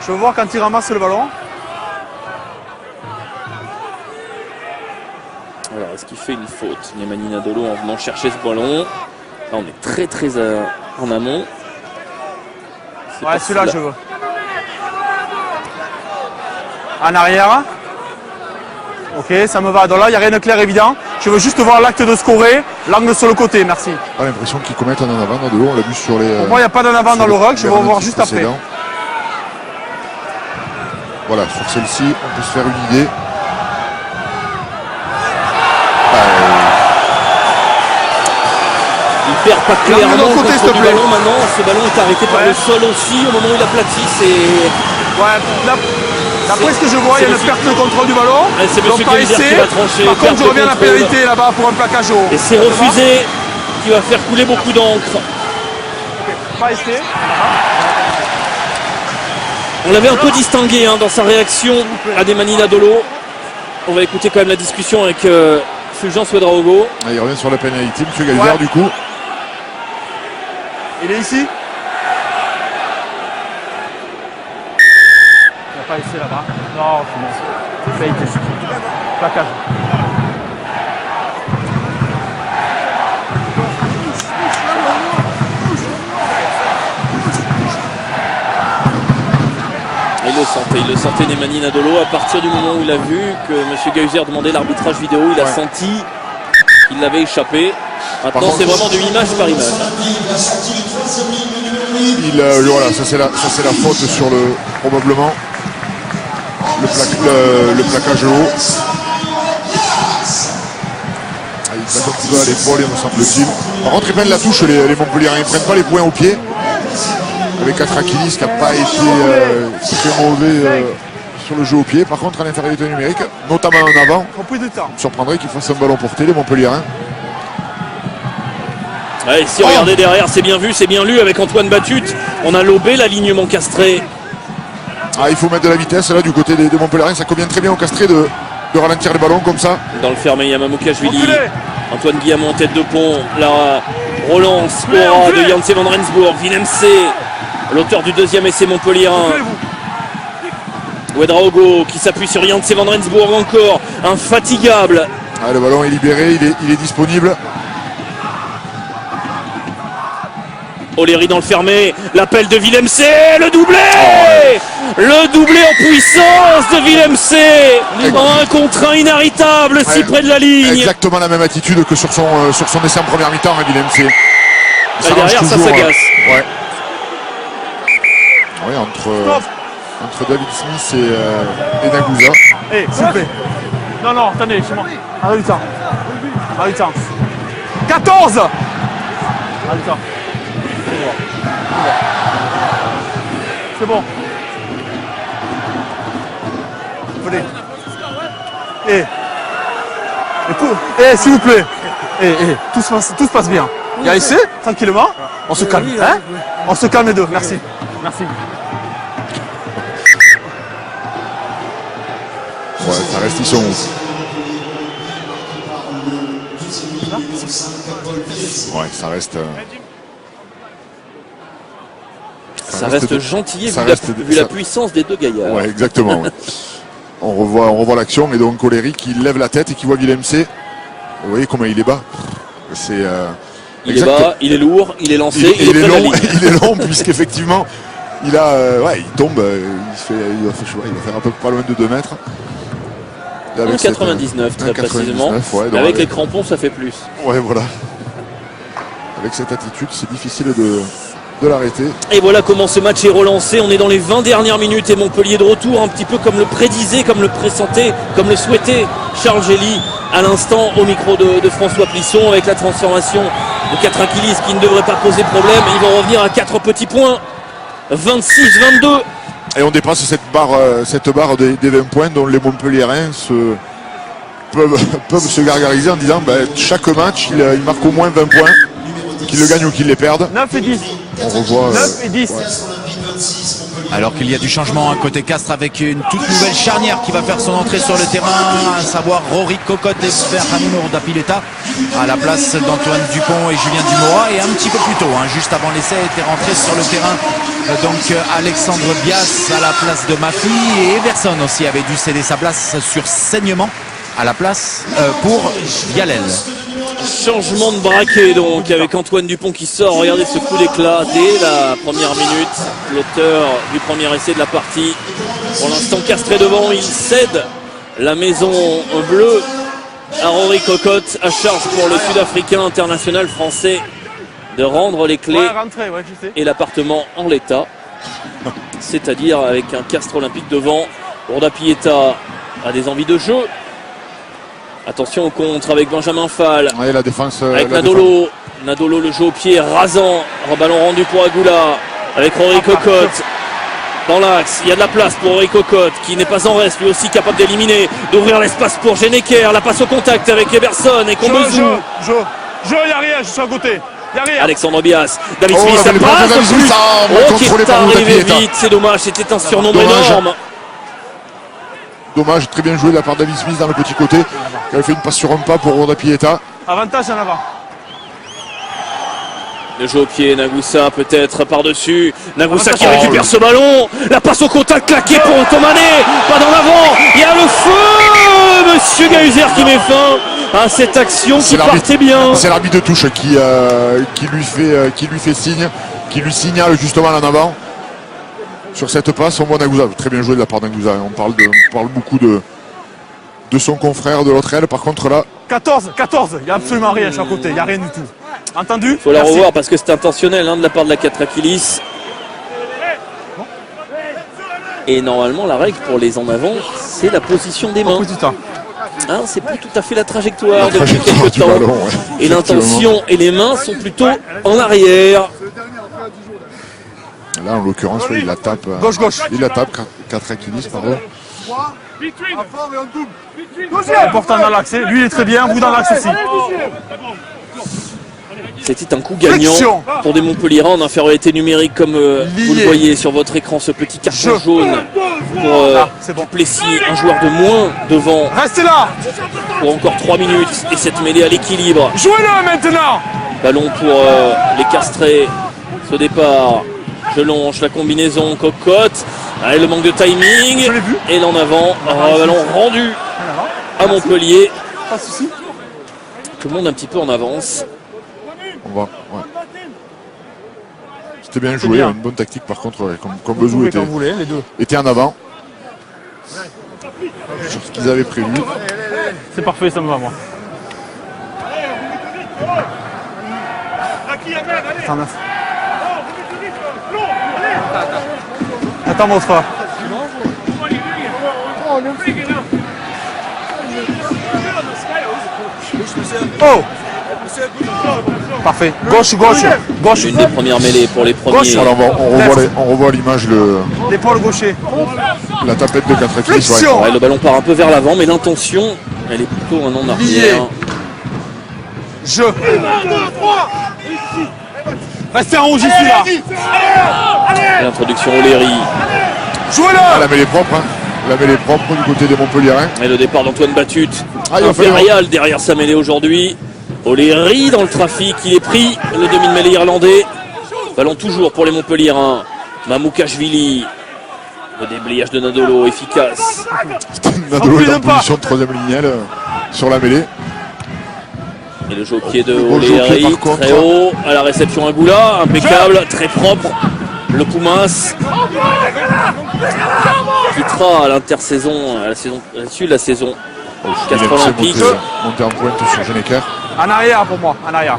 Je veux voir quand il ramasse le ballon. Alors, est-ce qu'il fait une faute, Nemanja Nadolo, en venant chercher ce ballon? Là, on est très en amont. Ouais, celui-là, je veux. En arrière. Ok, ça me va. Donc là, il n'y a rien de clair évident. Je veux juste voir l'acte de scorer, l'angle sur le côté, merci. J'ai l'impression qu'ils commettent un en avant dans de haut, on l'a vu sur les. Pour moi, il n'y a pas d'en avant dans le rug, je vais voir juste après. Voilà, sur celle-ci, on peut se faire une idée. Il perd pas clairement le contrôle du ballon maintenant. Ce ballon est arrêté par le sol aussi au moment où il aplatit. Ouais, d'après ce que je vois, il y a une perte de contrôle du ballon. C'est M. Geyser qui va trancher. Par contre, je reviens à la pénalité là-bas pour un plaquage haut. Et c'est refusé, qui va faire couler beaucoup d'encre. Pas essayé. On l'avait un peu distingué dans sa réaction à Nemanja Nadolo. On va écouter quand même la discussion avec Fulgence Ouedraogo. Il revient sur la pénalité, M. Geyser du coup. Il est ici. Il n'y a pas essayé là-bas. Non, c'est bon. Pénalité. Plaquage. Il le sentait Nemanja Nadolo à partir du moment où il a vu que M. Geyser demandait l'arbitrage vidéo, il a senti qu'il l'avait échappé. Maintenant c'est vraiment du image par image. Voilà, ça c'est la faute sur probablement le plaquage haut. Il tape un petit peu à l'épaule, il me semble-t-il. Par contre, ils prennent la touche, les Montpelliérains. Ils ne prennent pas les points au pied. Avec Atrakilis qui n'a pas été très mauvais sur le jeu au pied. Par contre, à l'infériorité numérique, notamment en avant, il me surprendrait qu'ils fassent un ballon porté, les Montpelliérains. Ouais, si regardez derrière, c'est bien vu, c'est bien lu avec Antoine Batut. On a lobé l'alignement Castré. Ah, il faut mettre de la vitesse là du côté des Montpelliérains. Ça convient très bien au Castré de ralentir les ballons comme ça. Dans le fermé, Yamamukashvili. Antoine Guillamon, tête de pont. La relance de Janse van Rensburg. Villemc, l'auteur du deuxième essai montpelliérain. Ouedraogo qui s'appuie sur Janse van Rensburg encore. Infatigable. Ah, le ballon est libéré, il est disponible. Oleri dans le fermé, l'appel de Villemc, le doublé Le doublé en puissance de Villemc, un contre un inarrêtable, si près de la ligne. Exactement la même attitude que sur son essai en première mi-temps, Villemc. Derrière, ça s'agace. Ouais. Oui, entre David Smith et Nagusa. S'il vous plaît. Non, attendez, chez moi. Arrête du temps. 14 Arrête du temps. C'est bon. S'il vous plaît. Tout se passe bien. Il y a essai, tranquillement. On se calme. Hein? On se calme les deux. Merci. Ouais, ça reste, ils sont ouais, ça reste. Ça reste gentil vu la puissance des deux gaillards. Ouais, exactement. Ouais. on revoit l'action et donc Oleri qui lève la tête et qui voit Villemc. Vous voyez comment il est bas. Il est bas, il est lourd, il est lancé, il est long, il est long puisqu'effectivement il tombe, il va faire un peu pas loin de 2 mètres. 1,99 très précisément. Ouais, avec les crampons, ça fait plus. Ouais, voilà. Avec cette attitude, c'est difficile de l'arrêter. Et voilà comment ce match est relancé. On est dans les 20 dernières minutes et Montpellier de retour, un petit peu comme le prédisait, comme le pressentait, comme le souhaitait Charles Gély à l'instant au micro de François Plisson, avec la transformation de Katrakilis qui ne devrait pas poser problème. Ils vont revenir à 4 petits points. 26-22. Et on dépasse cette barre des 20 points dont les Montpelliérains peuvent se gargariser en disant chaque match il marque au moins 20 points, qu'ils le gagnent ou qu'ils les perdent. 9 et 10. On revoit 9 et 10. Ouais. Alors qu'il y a du changement à côté Castres avec une toute nouvelle charnière qui va faire son entrée sur le terrain, à savoir Rory Cocotte et Ferranino Dapileta à la place d'Antoine Dupont et Julien Dumora. Et un petit peu plus tôt, juste avant l'essai, était rentré sur le terrain donc Alexandre Bias à la place de Mafi, et Everson aussi avait dû céder sa place sur saignement à la place pour Yalel. Changement de braquet donc avec Antoine Dupont qui sort. Regardez ce coup d'éclat dès la première minute. L'auteur du premier essai de la partie. Pour l'instant Castré devant, il cède la maison bleue à Rory Cocotte. À charge pour le Sud-Africain international français de rendre les clés et l'appartement en l'état. C'est-à-dire avec un Castres olympique devant. Urda Pieta a des envies de jeu. Attention au contre avec Benjamin Fall. Ouais, la défense. Avec Nadolo. Nadolo, le jeu au pied rasant. Un ballon rendu pour Agoula. Avec Rory Cocotte. Dans l'axe, il y a de la place pour Rory Cocotte qui n'est pas en reste, lui aussi capable d'éliminer, d'ouvrir l'espace pour Geneker. La passe au contact avec Everson et Combezou. Il n'y a rien, je suis à côté. Alexandre Bias. David Smith, ça passe. Qui est arrivé vite, c'est dommage, c'était un surnombre énorme. Dommage, très bien joué de la part de David Smith dans le petit côté, qui avait fait une passe sur un pas pour Urda Pieta. Avantage en avant. Le jeu au pied, Nagusa peut-être par-dessus. Nagusa qui récupère ce ballon. La passe au contact claquée pour Otomane. Pas dans l'avant. Il y a le feu. Monsieur Gahuser qui met fin à cette action qui partait bien. C'est l'arbitre de touche qui lui fait signe, qui lui signale justement en avant. Sur cette passe, on voit Nagusa. Très bien joué de la part de Nagusa. On parle beaucoup de son confrère de l'autre aile. Par contre là. 14, il n'y a absolument rien sur le côté, il n'y a rien du tout. Entendu? Il faut la Merci. revoir parce que c'est intentionnel de la part de la Katrakilis. Et normalement, la règle pour les en avant, c'est la position des mains. Hein, c'est plus tout à fait la trajectoire depuis quelques du temps. ballon, ouais. Et l'intention et les mains sont plutôt en arrière. Là, en l'occurrence, oui, il la tape. Gauche. Il la tape, Katrakilis, pardon. Important dans l'axe. Lui, il est très bien. Vous dans l'axe aussi. C'était un coup gagnant Flexion. pour des Montpellierans en infériorité numérique, comme vous le voyez sur votre écran, ce petit carton jaune pour Duplessis, un joueur de moins devant. Restez là. Pour encore 3 minutes et cette mêlée à l'équilibre. Jouez-le maintenant. Ballon pour les castrés. Ce départ, je longe la combinaison, cocotte. Allez, le manque de timing. Et l'en avant, un ballon rendu à Montpellier. Pas de souci. Tout le monde un petit peu en avance. On va, ouais. C'était bien joué, une bonne tactique par contre, ouais, comme Bezou était en avant. Sur ce qu'ils avaient prévu. C'est parfait, ça me va moi. Attends mon frère. Oh! Parfait. Gauche. Une des premières mêlées pour les premiers. Alors on revoit l'image, L'épaule gaucher. la tapette de Katrakilis. Ouais, le ballon part un peu vers l'avant, mais l'intention, elle est plutôt un en arrière. Je. Restez en rouge ici là. L'introduction O'Leary. Jouez-le. La mêlée propre, La mêlée propre du côté des Montpelliérains. Et le départ d'Antoine Batut. Il va Impérial derrière sa mêlée aujourd'hui. O'Leary dans le trafic, il est pris, le demi de mêlée irlandais. Ballon toujours pour les Montpelliérains. Mamoukashvili. Le déblayage de Nadolo, efficace. Nadolo est en position de troisième lignelle sur la mêlée. Et le jeu au pied de O'Leary, très haut, à la réception Angoula, impeccable, très propre. Le Pumas quittera à l'intersaison, à la suite de la saison 4 olympiques. Monté en pointe sur Genecker. En arrière pour moi, en arrière.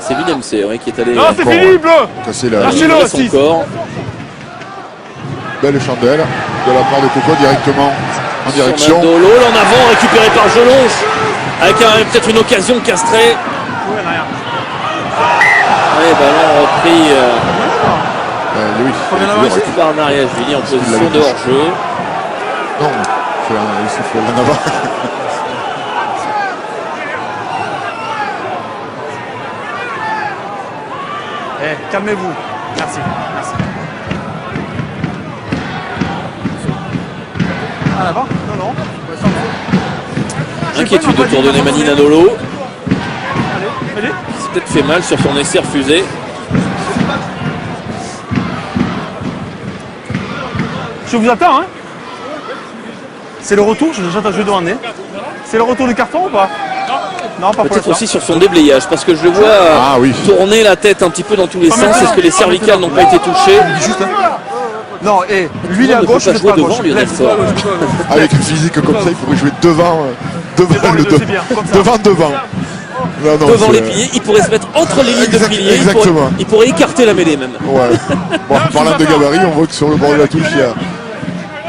C'est Willem, qui est allé. Non, c'est fini, bleu. Lâchez-le aussi. Belle chandelle de la part de Coco directement en direction. Nadolo, en avant, récupéré par Jelonge, avec peut-être une occasion castrée. Ouais, ballon repris. Par en arrière, Julie en position de hors-jeu. Non, il faut en avant. Calmez-vous. Merci. À l'avant? Non. Inquiétude autour de Nemani Nadolo. Allez. Il s'est peut-être fait mal sur son essai refusé. Je vous attends, hein. C'est le retour, je vais demander. C'est le retour du carton ou pas? Non, pas peut-être aussi sur son déblayage, parce que je le vois tourner la tête un petit peu dans tous les sens. Est-ce que les cervicales n'ont pas été touchées? Non, et lui il est à gauche, je jouer devant Lionel Faure. Avec une physique comme ça, il pourrait jouer devant Les piliers, il pourrait se mettre entre les lignes de piliers. Il pourrait écarter la mêlée même. Ouais. Bon, parlant de gabarit, on voit que sur le bord de la touche, il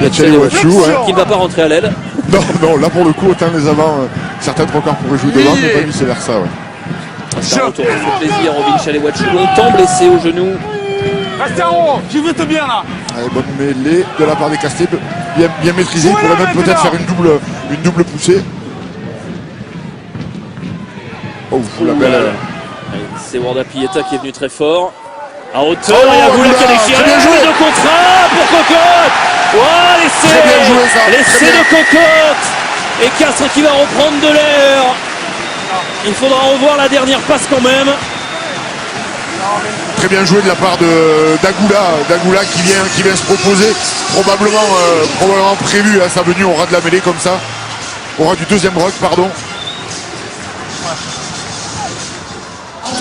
y a Chalewachou qui ne va pas rentrer à l'aile. Non, là pour le coup, autant les avants, certains trocars pourraient jouer devant, mais pas vice versa. C'est un retour qui fait plaisir, Robin Chalewachou, longtemps blessé au genou. Restez en haut, j'y vais bien là. Allez, bonne mêlée de la part des Castés, bien maîtrisée. Il pourrait même peut-être faire une double poussée. La belle. C'est Warda Pieta qui est venu très fort. À hauteur, et Angoula qui a déchiré. De contrat pour Cocotte. L'essai de Cocotte. Et Castres qui va reprendre de l'air. Il faudra revoir la dernière passe quand même. Très bien joué de la part d'Angoula qui vient se proposer, probablement prévu à sa venue au ras de la mêlée comme ça, au ras du deuxième rock, pardon.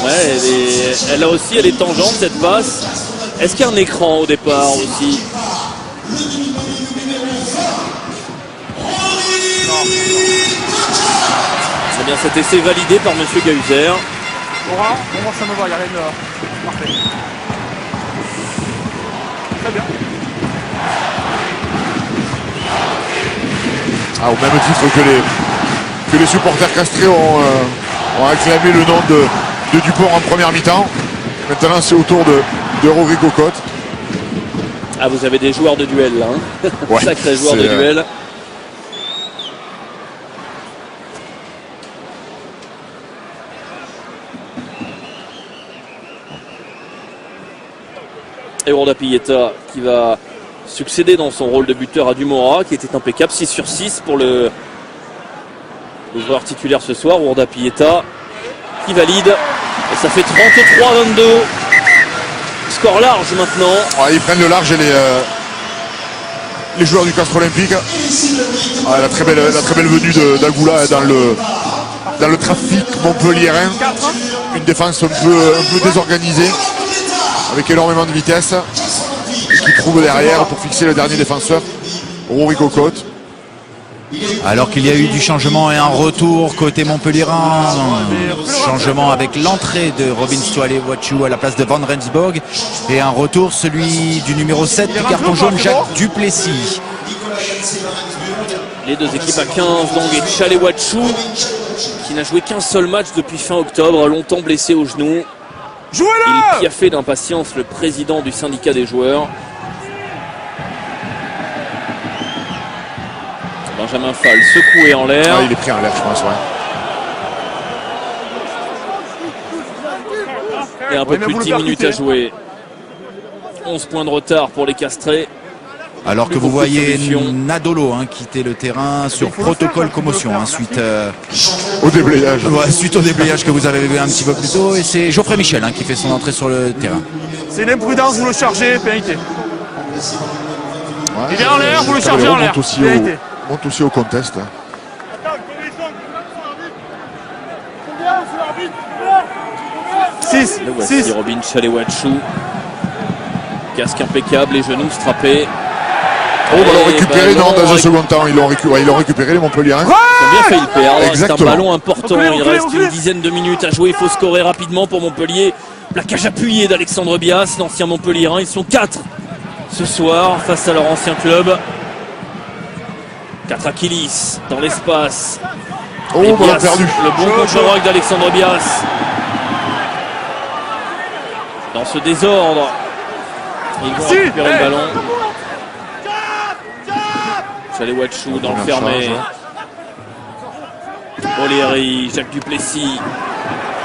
Ouais, elle a aussi, elle est tangente cette passe. Est-ce qu'il y a un écran au départ aussi? C'est bien, cet essai validé par Monsieur Gahuzer. Laurent, moi ça me va, il n'y a rien de... Parfait. Très bien. Au même titre que les supporters castrés ont acclamé le nom de Dupont en première mi-temps. Maintenant c'est au tour de Rory Cocotte. Ah, vous avez des joueurs de duel là, hein. Ouais, sacré joueur de duel. Et Worda Pieta qui va succéder dans son rôle de buteur à Dumora, qui était impeccable, 6 sur 6 pour le joueur titulaire ce soir. Worda Pieta qui valide, et ça fait 33-22. Score large maintenant. Ils prennent le large et les joueurs du Castres Olympique. La très belle venue d'Agoula dans le trafic montpelliérain. Une défense un peu désorganisée, avec énormément de vitesse, qui trouve derrière pour fixer le dernier défenseur, Rory Cocotte. Alors qu'il y a eu du changement et un retour côté montpelliérain. Changement avec l'entrée de Robin Stoale-Wachu à la place de Van Rensburg. Et un retour, celui du numéro 7 du carton jaune, Jacques Duplessis. Les deux équipes à 15, donc, et Tchale-Wachu, qui n'a joué qu'un seul match depuis fin octobre, longtemps blessé au genou. Il piaffait d'impatience le président du syndicat des joueurs. Benjamin Fall secoué en l'air. Il est pris en l'air, je pense, ouais. Et un peu plus de 10 minutes à jouer. 11 points de retard pour les Castrés. Alors que vous voyez Nadolo quitter le terrain sur protocole commotion suite au déblayage. Suite au déblayage que vous avez vu un petit peu plus tôt. Et c'est Geoffrey Michel qui fait son entrée sur le terrain. C'est une imprudence, vous le chargez, pénalité. Il est en l'air, vous le chargez en l'air. Monte aussi au contest. 6. Voici Robin Tchale-Wachu. Casque impeccable, les genoux strappés. Ballon récupéré dans un second temps. Ils l'ont récupéré, les Montpelliérains. Ils ont bien fait le perdre. C'est un Exactement. ballon important. Il reste une dizaine de minutes à jouer. Il faut scorer rapidement pour Montpellier. Plaquage appuyé d'Alexandre Bias, l'ancien Montpelliérain. Ils sont 4 ce soir face à leur ancien club. 4 Achilles dans l'espace. Ballon perdu. Le bon contre-rock d'Alexandre Bias. Dans ce désordre, ils vont récupérer le ballon. Tchale-Wachu dans le fermé. O'Leary, Jacques Duplessis.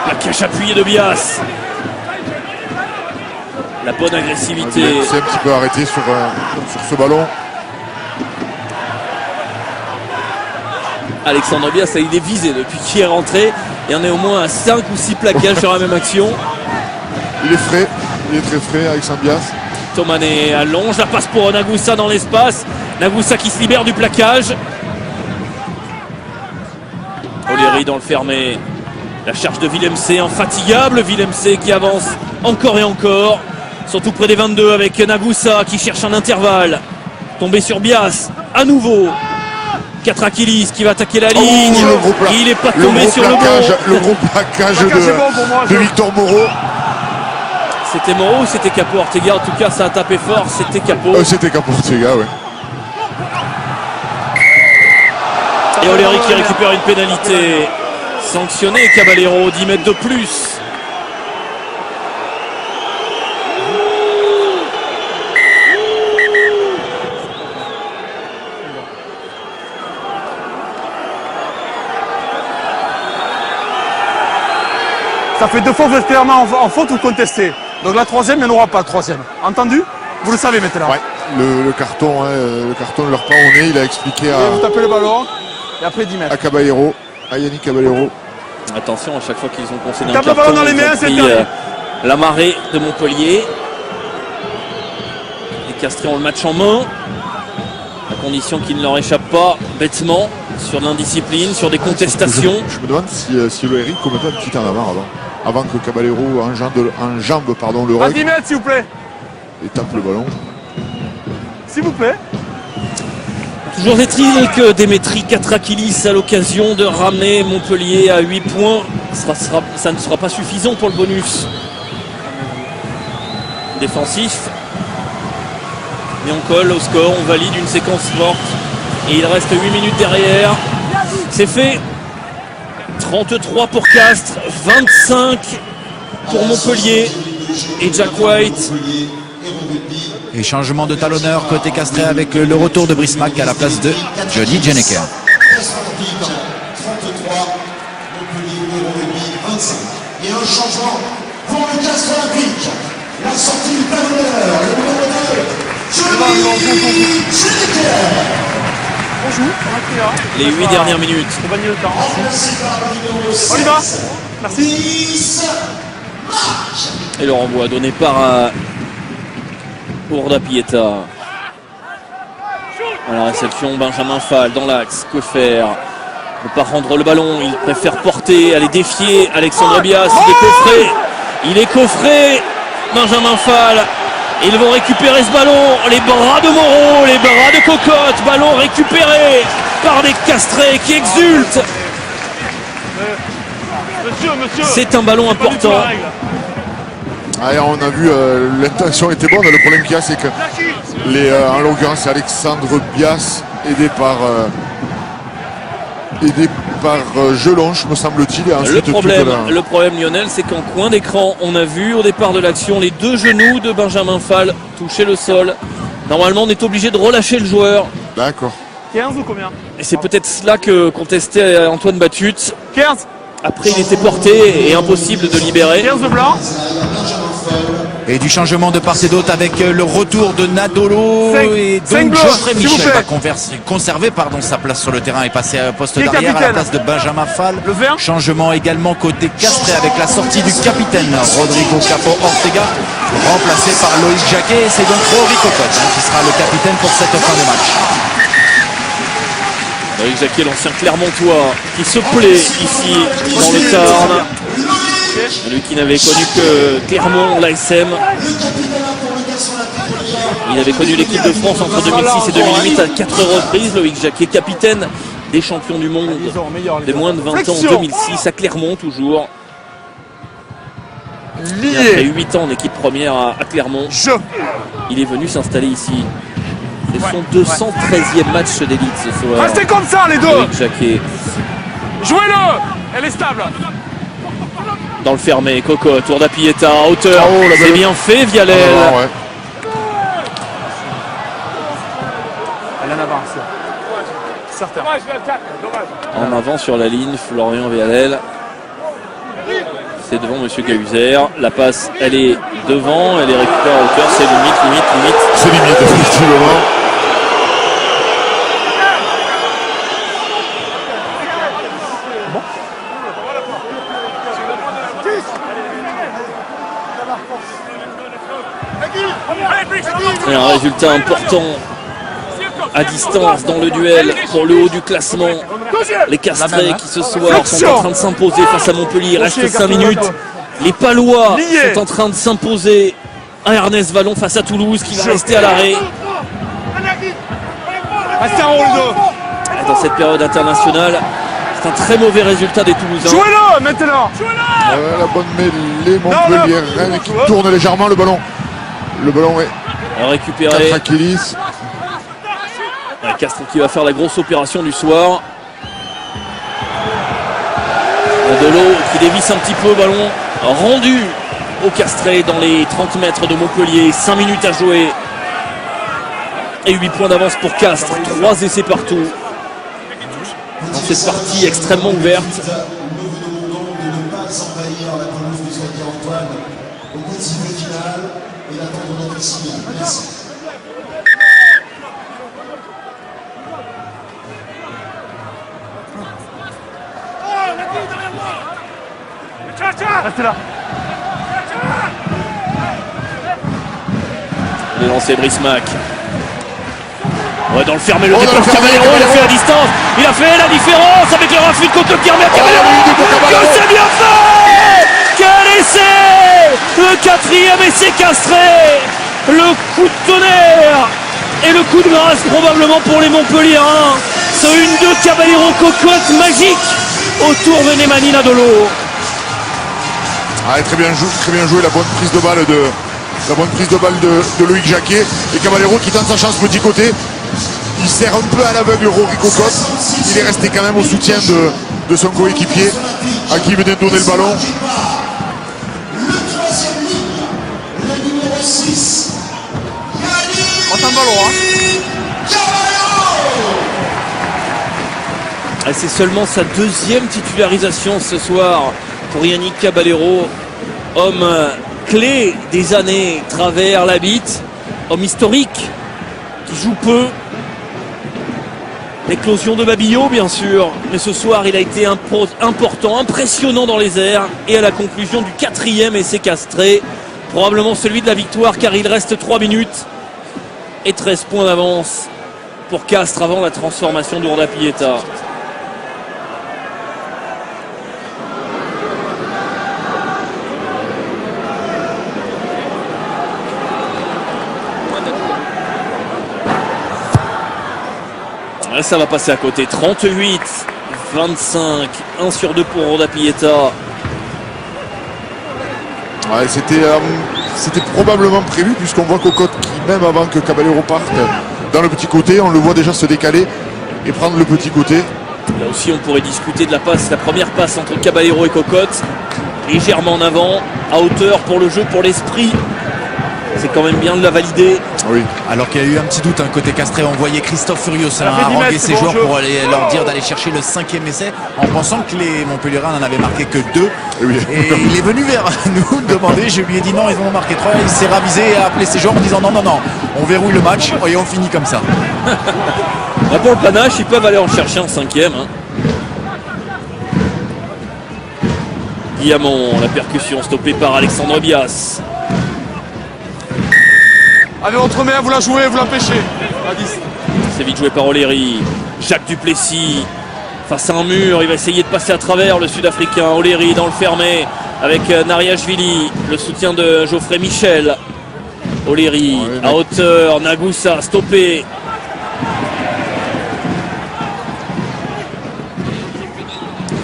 Plaquage appuyé de Bias. La bonne agressivité. Il s'est un petit peu arrêté sur ce ballon. Alexandre Bias, il est visé depuis qu'il est rentré. Il y en a au moins 5 ou 6 plaquages sur la même action. Il est frais, il est très frais, Alexandre Bias. Tomané allonge, la passe pour Nagoussa dans l'espace. Nagoussa qui se libère du plaquage. O'Leary dans le fermé. La charge de Villemc, infatigable. Villemc qui avance encore et encore. Surtout près des 22 avec Nagoussa qui cherche un intervalle. Tombé sur Bias, à nouveau. 4 Achilles qui va attaquer la ligne. Il n'est pas tombé sur le bon. Le gros plaquage de Victor Moreau. C'était Moreau ou c'était Capo Ortega? En tout cas, ça a tapé fort. C'était Capo. C'était Capo Ortega, oui. Et O'Leary qui récupère une pénalité. Sanctionné, Caballero, 10 mètres de plus. Ça fait 2 fois que vous êtes clairement en faute ou contesté. Donc la troisième, il n'y en aura pas de troisième. Entendu? Vous le savez maintenant. Ouais, le carton ne leur prend au nez. Il a expliqué vous tapez le ballon et après 10 mètres. À Caballero, à Yannick Caballero. Attention, à chaque fois qu'ils ont concédé un tape carton, le ballon dans les ils mains, ont c'est pris, terminé. la marée de Montpellier. Les Castrés ont le match en main, à condition qu'il ne leur échappe pas bêtement sur de l'indiscipline, sur des contestations. Je me demande si O'Leary ne commet pas une petite en avant que Caballero enjambe le À ruck 10 mètres, s'il vous plaît. et tape le ballon. S'il vous plaît. Toujours est-il que Demetri Katrakillis a l'occasion de ramener Montpellier à 8 points ça ne sera pas suffisant pour le bonus défensif. Mais on colle au score, on valide une séquence morte. Et il reste 8 minutes derrière. C'est fait. 33 pour Castres, 25 pour Montpellier et Jack White. Et changement de talonneur côté Castré avec le retour de Brice Mack à la place de Johnny Jeneker. 33, Montpellier, Rugby, 25. Et un changement pour le Castres Olympique. La sortie du talonneur, le numéro 2, Johnny Jeneker. Les 8 dernières minutes. On y va. Merci. Et le renvoi donné par Urda Pieta. À la réception, Benjamin Fall dans l'axe. Que faire? Ne pas rendre le ballon. Il préfère porter, aller défier Alexandre Bias. Il est coffré. Il est coffré. Benjamin Fall. Ils vont récupérer ce ballon. Les bras de Moreau, les bras de Cocotte. Ballon récupéré par les Castrés qui exultent. C'est un ballon important. On a vu, l'intention était bonne. Le problème qu'il y a, c'est que en l'occurrence, Alexandre Bias, aidé par Gelonche, me semble-t-il. Le problème, Lionel, c'est qu'en coin d'écran, on a vu au départ de l'action les deux genoux de Benjamin Fall toucher le sol. Normalement, on est obligé de relâcher le joueur. D'accord. 15 ou combien? Et c'est peut-être cela que contestait Antoine Batut. 15. Après, il était porté et impossible de libérer. 15 de blanc. Et du changement de part et d'autre avec le retour de Nadolo. Et donc Geoffrey Michel va conserver sa place sur le terrain et passer à poste d'arrière à la place de Benjamin Fall. Changement également côté Castré avec la sortie du capitaine Rodrigo Capo Ortega, remplacé par Loïc Jacquet. C'est donc Rory Cocotte qui sera le capitaine pour cette fin de match. Loïc Jacquet, l'ancien Clermontois, qui se plaît ici dans le Tarn. Lui qui n'avait connu que Clermont, l'ASM. Il avait connu l'équipe de France entre 2006 et 2008 à 4 reprises. Loïc Jacquet, capitaine des champions du monde des moins de 20 ans en 2006 à Clermont toujours. Et après 8 ans en équipe première à Clermont, il est venu s'installer ici. C'est son 213e match d'élite ce soir. Restez comme ça les deux. Loïc Jacquet. Jouez-le. Elle est stable. Dans le fermé, Cocotte, Urda Pieta, à hauteur. C'est bien fait, Vialel. Elle en avance. Certain. En avant sur la ligne, Florian Vialel. C'est devant Monsieur Gahuzer. La passe, elle est devant, elle est récupérée à hauteur. C'est limite. C'est limite, effectivement. Et un résultat important à distance dans le duel pour le haut du classement. Les Castrés qui ce soir sont en train de s'imposer face à Montpellier. Il reste 5 minutes. Les Palois sont en train de s'imposer à Ernest Vallon face à Toulouse qui va rester à l'arrêt. Dans cette période internationale, c'est un très mauvais résultat des Toulousains. Jouez-le maintenant. La bonne mêlée Montpellier qui tourne légèrement le ballon. Le ballon est récupéré. Catrakilis. Castres qui va faire la grosse opération du soir. Nadolo qui dévisse un petit peu, ballon rendu au Castré dans les 30 mètres de Montpellier. 5 minutes à jouer. Et 8 points d'avance pour Castres. 3 essais partout. Dans cette partie extrêmement ouverte. Nous vous demandons de ne pas envahir la pelouse du Stade Antoine au bout de sifflet final et d'attendre notre signal. Merci. Restez là. Le lancer Brice Mack. Ouais, dans le fermé, le départ Caballero, il a fait la distance. Il a fait la différence avec le refus de Coteau qui remet à Caballero. Que c'est bien fait. Quel essai. Le 4e essai Castré. Le coup de tonnerre et le coup de grâce probablement pour les Montpelliérains. Ce 1-2 Caballero Cocotte magique autour de Nemani Nadolo. Ah, très bien joué, la bonne prise de balle de Loïc Jacquet. Et Caballero qui tente sa chance petit côté. Il sert un peu à l'aveugle Rory Cocotte. Il est resté quand même au soutien de son coéquipier à qui il venait de donner le ballon. On attend le ballon, hein. C'est seulement sa deuxième titularisation ce soir pour Yannick Caballero, homme clé des années travers la bite, homme historique qui joue peu. L'éclosion de Babillot bien sûr, mais ce soir il a été important, impressionnant dans les airs et à la conclusion du 4e essai castré, probablement celui de la victoire car il reste 3 minutes et 13 points d'avance pour Castres avant la transformation d'Urda Pieta. Ça va passer à côté. 38, 25, 1 sur 2 pour Urda Pieta. Ouais, c'était probablement prévu puisqu'on voit Cocotte qui, même avant que Caballero parte dans le petit côté, on le voit déjà se décaler et prendre le petit côté. Là aussi on pourrait discuter de la première passe entre Caballero et Cocotte. Légèrement en avant, à hauteur pour le jeu, pour l'esprit. C'est quand même bien de la valider. Oui. Alors qu'il y a eu un petit doute, côté Castré, on voyait Christophe Furios haranguer ses joueurs pour leur dire d'aller chercher le 5e essai en pensant que les Montpelliérains n'en avaient marqué que 2. Oui. Et il est venu vers nous demander, je lui ai dit non, ils en ont marqué 3. Il s'est ravisé et a appelé ses joueurs en disant non, on verrouille le match et on finit comme ça. Pour le panache, ils peuvent aller en chercher un 5e. Guillamon, la percussion stoppée par Alexandre Bias. Allez, votre main, vous la jouez, vous la pêchez. C'est vite joué par O'Leary. Jacques Duplessis face à un mur. Il va essayer de passer à travers le Sud-Africain. O'Leary dans le fermé avec Nariashvili. Le soutien de Geoffrey Michel. O'Leary à hauteur. Nagoussa stoppé.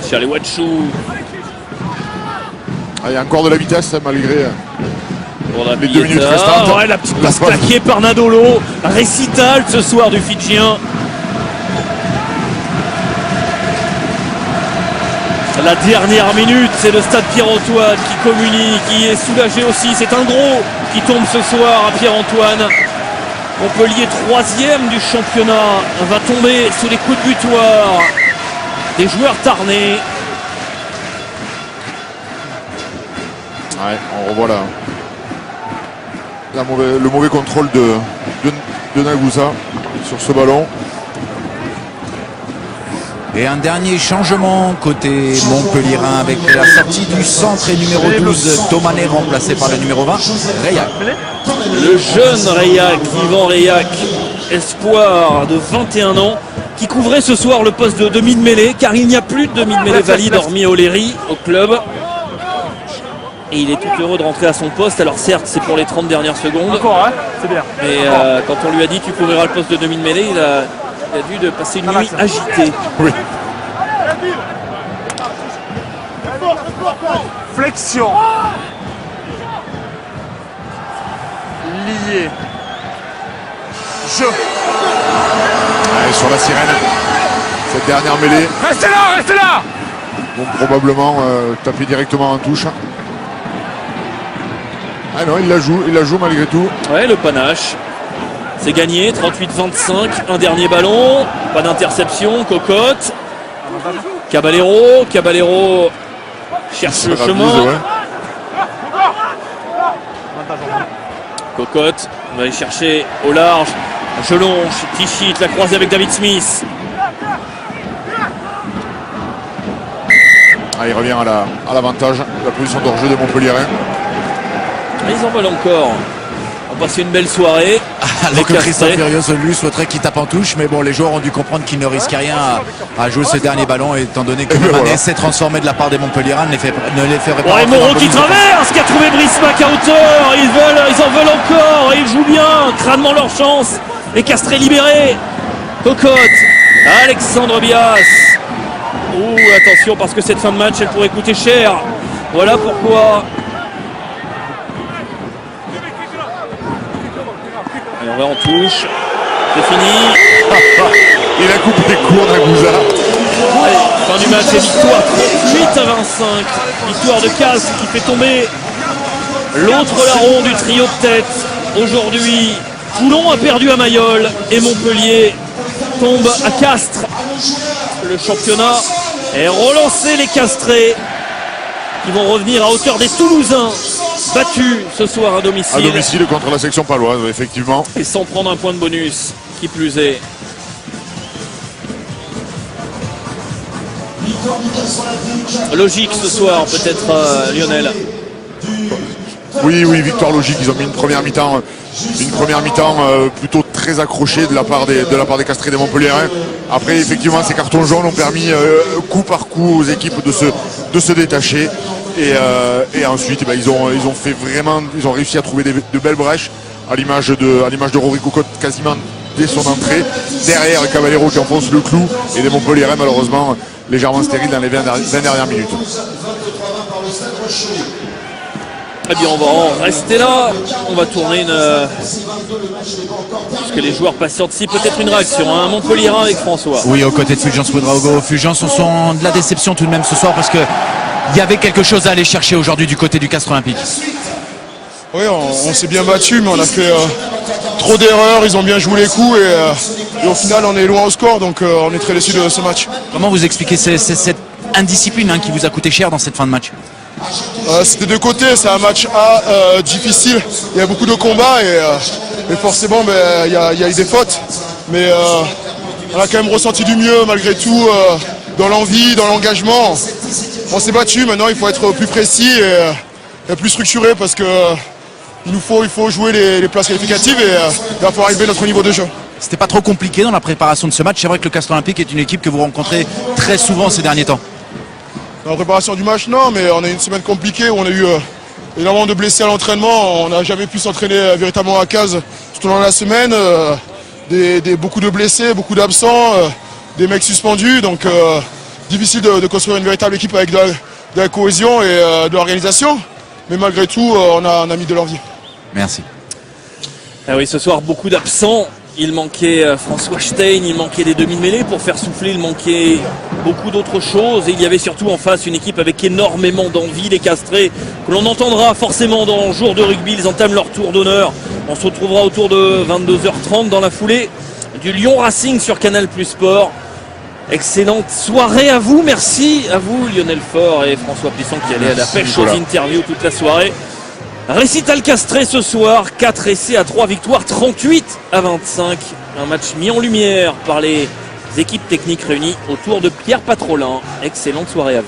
Charlie Wachou. Il y a encore de la vitesse malgré les 2 minutes restantes. Ouais, la petite passe claquée par Nadolo. Récital ce soir du Fidjien. La dernière minute, c'est le stade Pierre-Antoine qui communique, qui est soulagé aussi. C'est un gros qui tombe ce soir à Pierre-Antoine. Montpellier 3e du championnat va tomber sous les coups de butoir des joueurs tarnais. Ouais, on revoit là. Le mauvais contrôle de Nagoussa sur ce ballon. Et un dernier changement côté Montpellierin avec la sortie du centre et numéro 12 Domané remplacé par le numéro 20 Reillac. Le jeune Reillac, Yvan Reillac, espoir de 21 ans, qui couvrait ce soir le poste de demi de mêlée car il n'y a plus de demi de mêlée valide hormis O'Leary au club. Et il est tout heureux de rentrer à son poste. Alors certes, c'est pour les 30 dernières secondes. Encore, hein, c'est bien. Mais quand on lui a dit tu couvriras le poste de demi de mêlée, il a dû de passer une nuit agitée. Oui. Flexion. Lié. Jeu. Allez, sur la sirène. Cette dernière mêlée. Restez là, restez là. Vont probablement taper directement en touche. Ah non, il la joue malgré tout. Ouais, le panache. C'est gagné, 38-25. Un dernier ballon. Pas d'interception. Cocotte. Caballero. Caballero cherche le chemin. Cocotte va aller chercher au large. Jelonche, Tichit, la croisée avec David Smith. Ah, il revient à l'avantage, la position d'hors-jeu de Montpellierin. Ils en veulent encore. On passe une belle soirée. Alors que Christophe Furios, lui, souhaiterait qu'il tape en touche, mais bon, les joueurs ont dû comprendre qu'ils ne risquaient rien à jouer ce dernier ballon, étant donné que le Manet s'est transformé de la part des Montpellierins, ne les ferait pas. Ouais, Moreau qui traverse, qui a trouvé Brismac à hauteur. Ils en veulent encore. Ils jouent bien, crânement leur chance. Les Castrés libérés. Cocotte, Alexandre Bias. Ouh, attention, parce que cette fin de match, elle pourrait coûter cher Voilà pourquoi. Allez, on va en touche. C'est fini. Il a coupé court Nagusa. Allez, fin du match et victoire 38-25. Victoire de Castres qui fait tomber l'autre larron du trio de tête. Aujourd'hui, Toulon a perdu à Mayol et Montpellier tombe à Castres. Le championnat est relancé, les Castrés qui vont revenir à hauteur des Toulousains battus ce soir à domicile. À domicile contre la section paloise, effectivement. Et sans prendre un point de bonus, qui plus est. Logique ce soir, peut-être Lionel. Oui, victoire logique. Ils ont mis une première mi-temps plutôt très accrochée de la part des Castrés des Montpelliérains. Après, effectivement, ces cartons jaunes ont permis coup par coup aux équipes de se détacher. Et ensuite, ils ont réussi à trouver de belles brèches à l'image de Rory Cocotte quasiment dès son entrée. Derrière, Cavallero qui enfonce le clou et des Montpelliérains malheureusement légèrement stériles dans les 20 dernières minutes. Eh bien, on va en rester là. On va tourner puisque les joueurs patientent. Si, peut-être une réaction. Montpelliérain avec François. Oui, aux côtés de Fulgence Ouedraogo. Fulgence, on sent de la déception tout de même ce soir parce que il y avait quelque chose à aller chercher aujourd'hui du côté du Castres Olympique. Oui, on s'est bien battu, mais on a fait trop d'erreurs. Ils ont bien joué les coups et au final, on est loin au score. Donc, on est très déçus de ce match. Comment vous expliquez cette indiscipline qui vous a coûté cher dans cette fin de match? C'était de côté, c'est un match difficile. Il y a beaucoup de combats et forcément il y a eu des fautes. Mais on a quand même ressenti du mieux malgré tout dans l'envie, dans l'engagement. On s'est battu, maintenant il faut être plus précis et plus structuré parce que il faut jouer les places qualificatives et il va falloir arriver à notre niveau de jeu. C'était pas trop compliqué dans la préparation de ce match. C'est vrai que le Castres Olympique est une équipe que vous rencontrez très souvent ces derniers temps. Dans la préparation du match, non, mais on a eu une semaine compliquée où on a eu énormément de blessés à l'entraînement. On n'a jamais pu s'entraîner véritablement à case tout au long de la semaine. Beaucoup de blessés, beaucoup d'absents, des mecs suspendus. Donc difficile de construire une véritable équipe avec de la cohésion et de l'organisation. Mais malgré tout, on a mis de l'envie. Merci. Ah oui, ce soir, beaucoup d'absents. Il manquait François Stein, il manquait des demi-mêlées pour faire souffler, il manquait beaucoup d'autres choses. Et il y avait surtout en face une équipe avec énormément d'envie, les Castrés, que l'on entendra forcément dans Jour de rugby. Ils entament leur tour d'honneur. On se retrouvera autour de 22h30 dans la foulée du Lyon Racing sur Canal Plus Sport. Excellente soirée à vous, merci à vous Lionel Faure et François Plisson qui allaient à la pêche aux interviews toute la soirée. Récital Castré ce soir, 4 essais à 3 victoires, 38-25. Un match mis en lumière par les équipes techniques réunies autour de Pierre Patrolin. Excellente soirée à vous.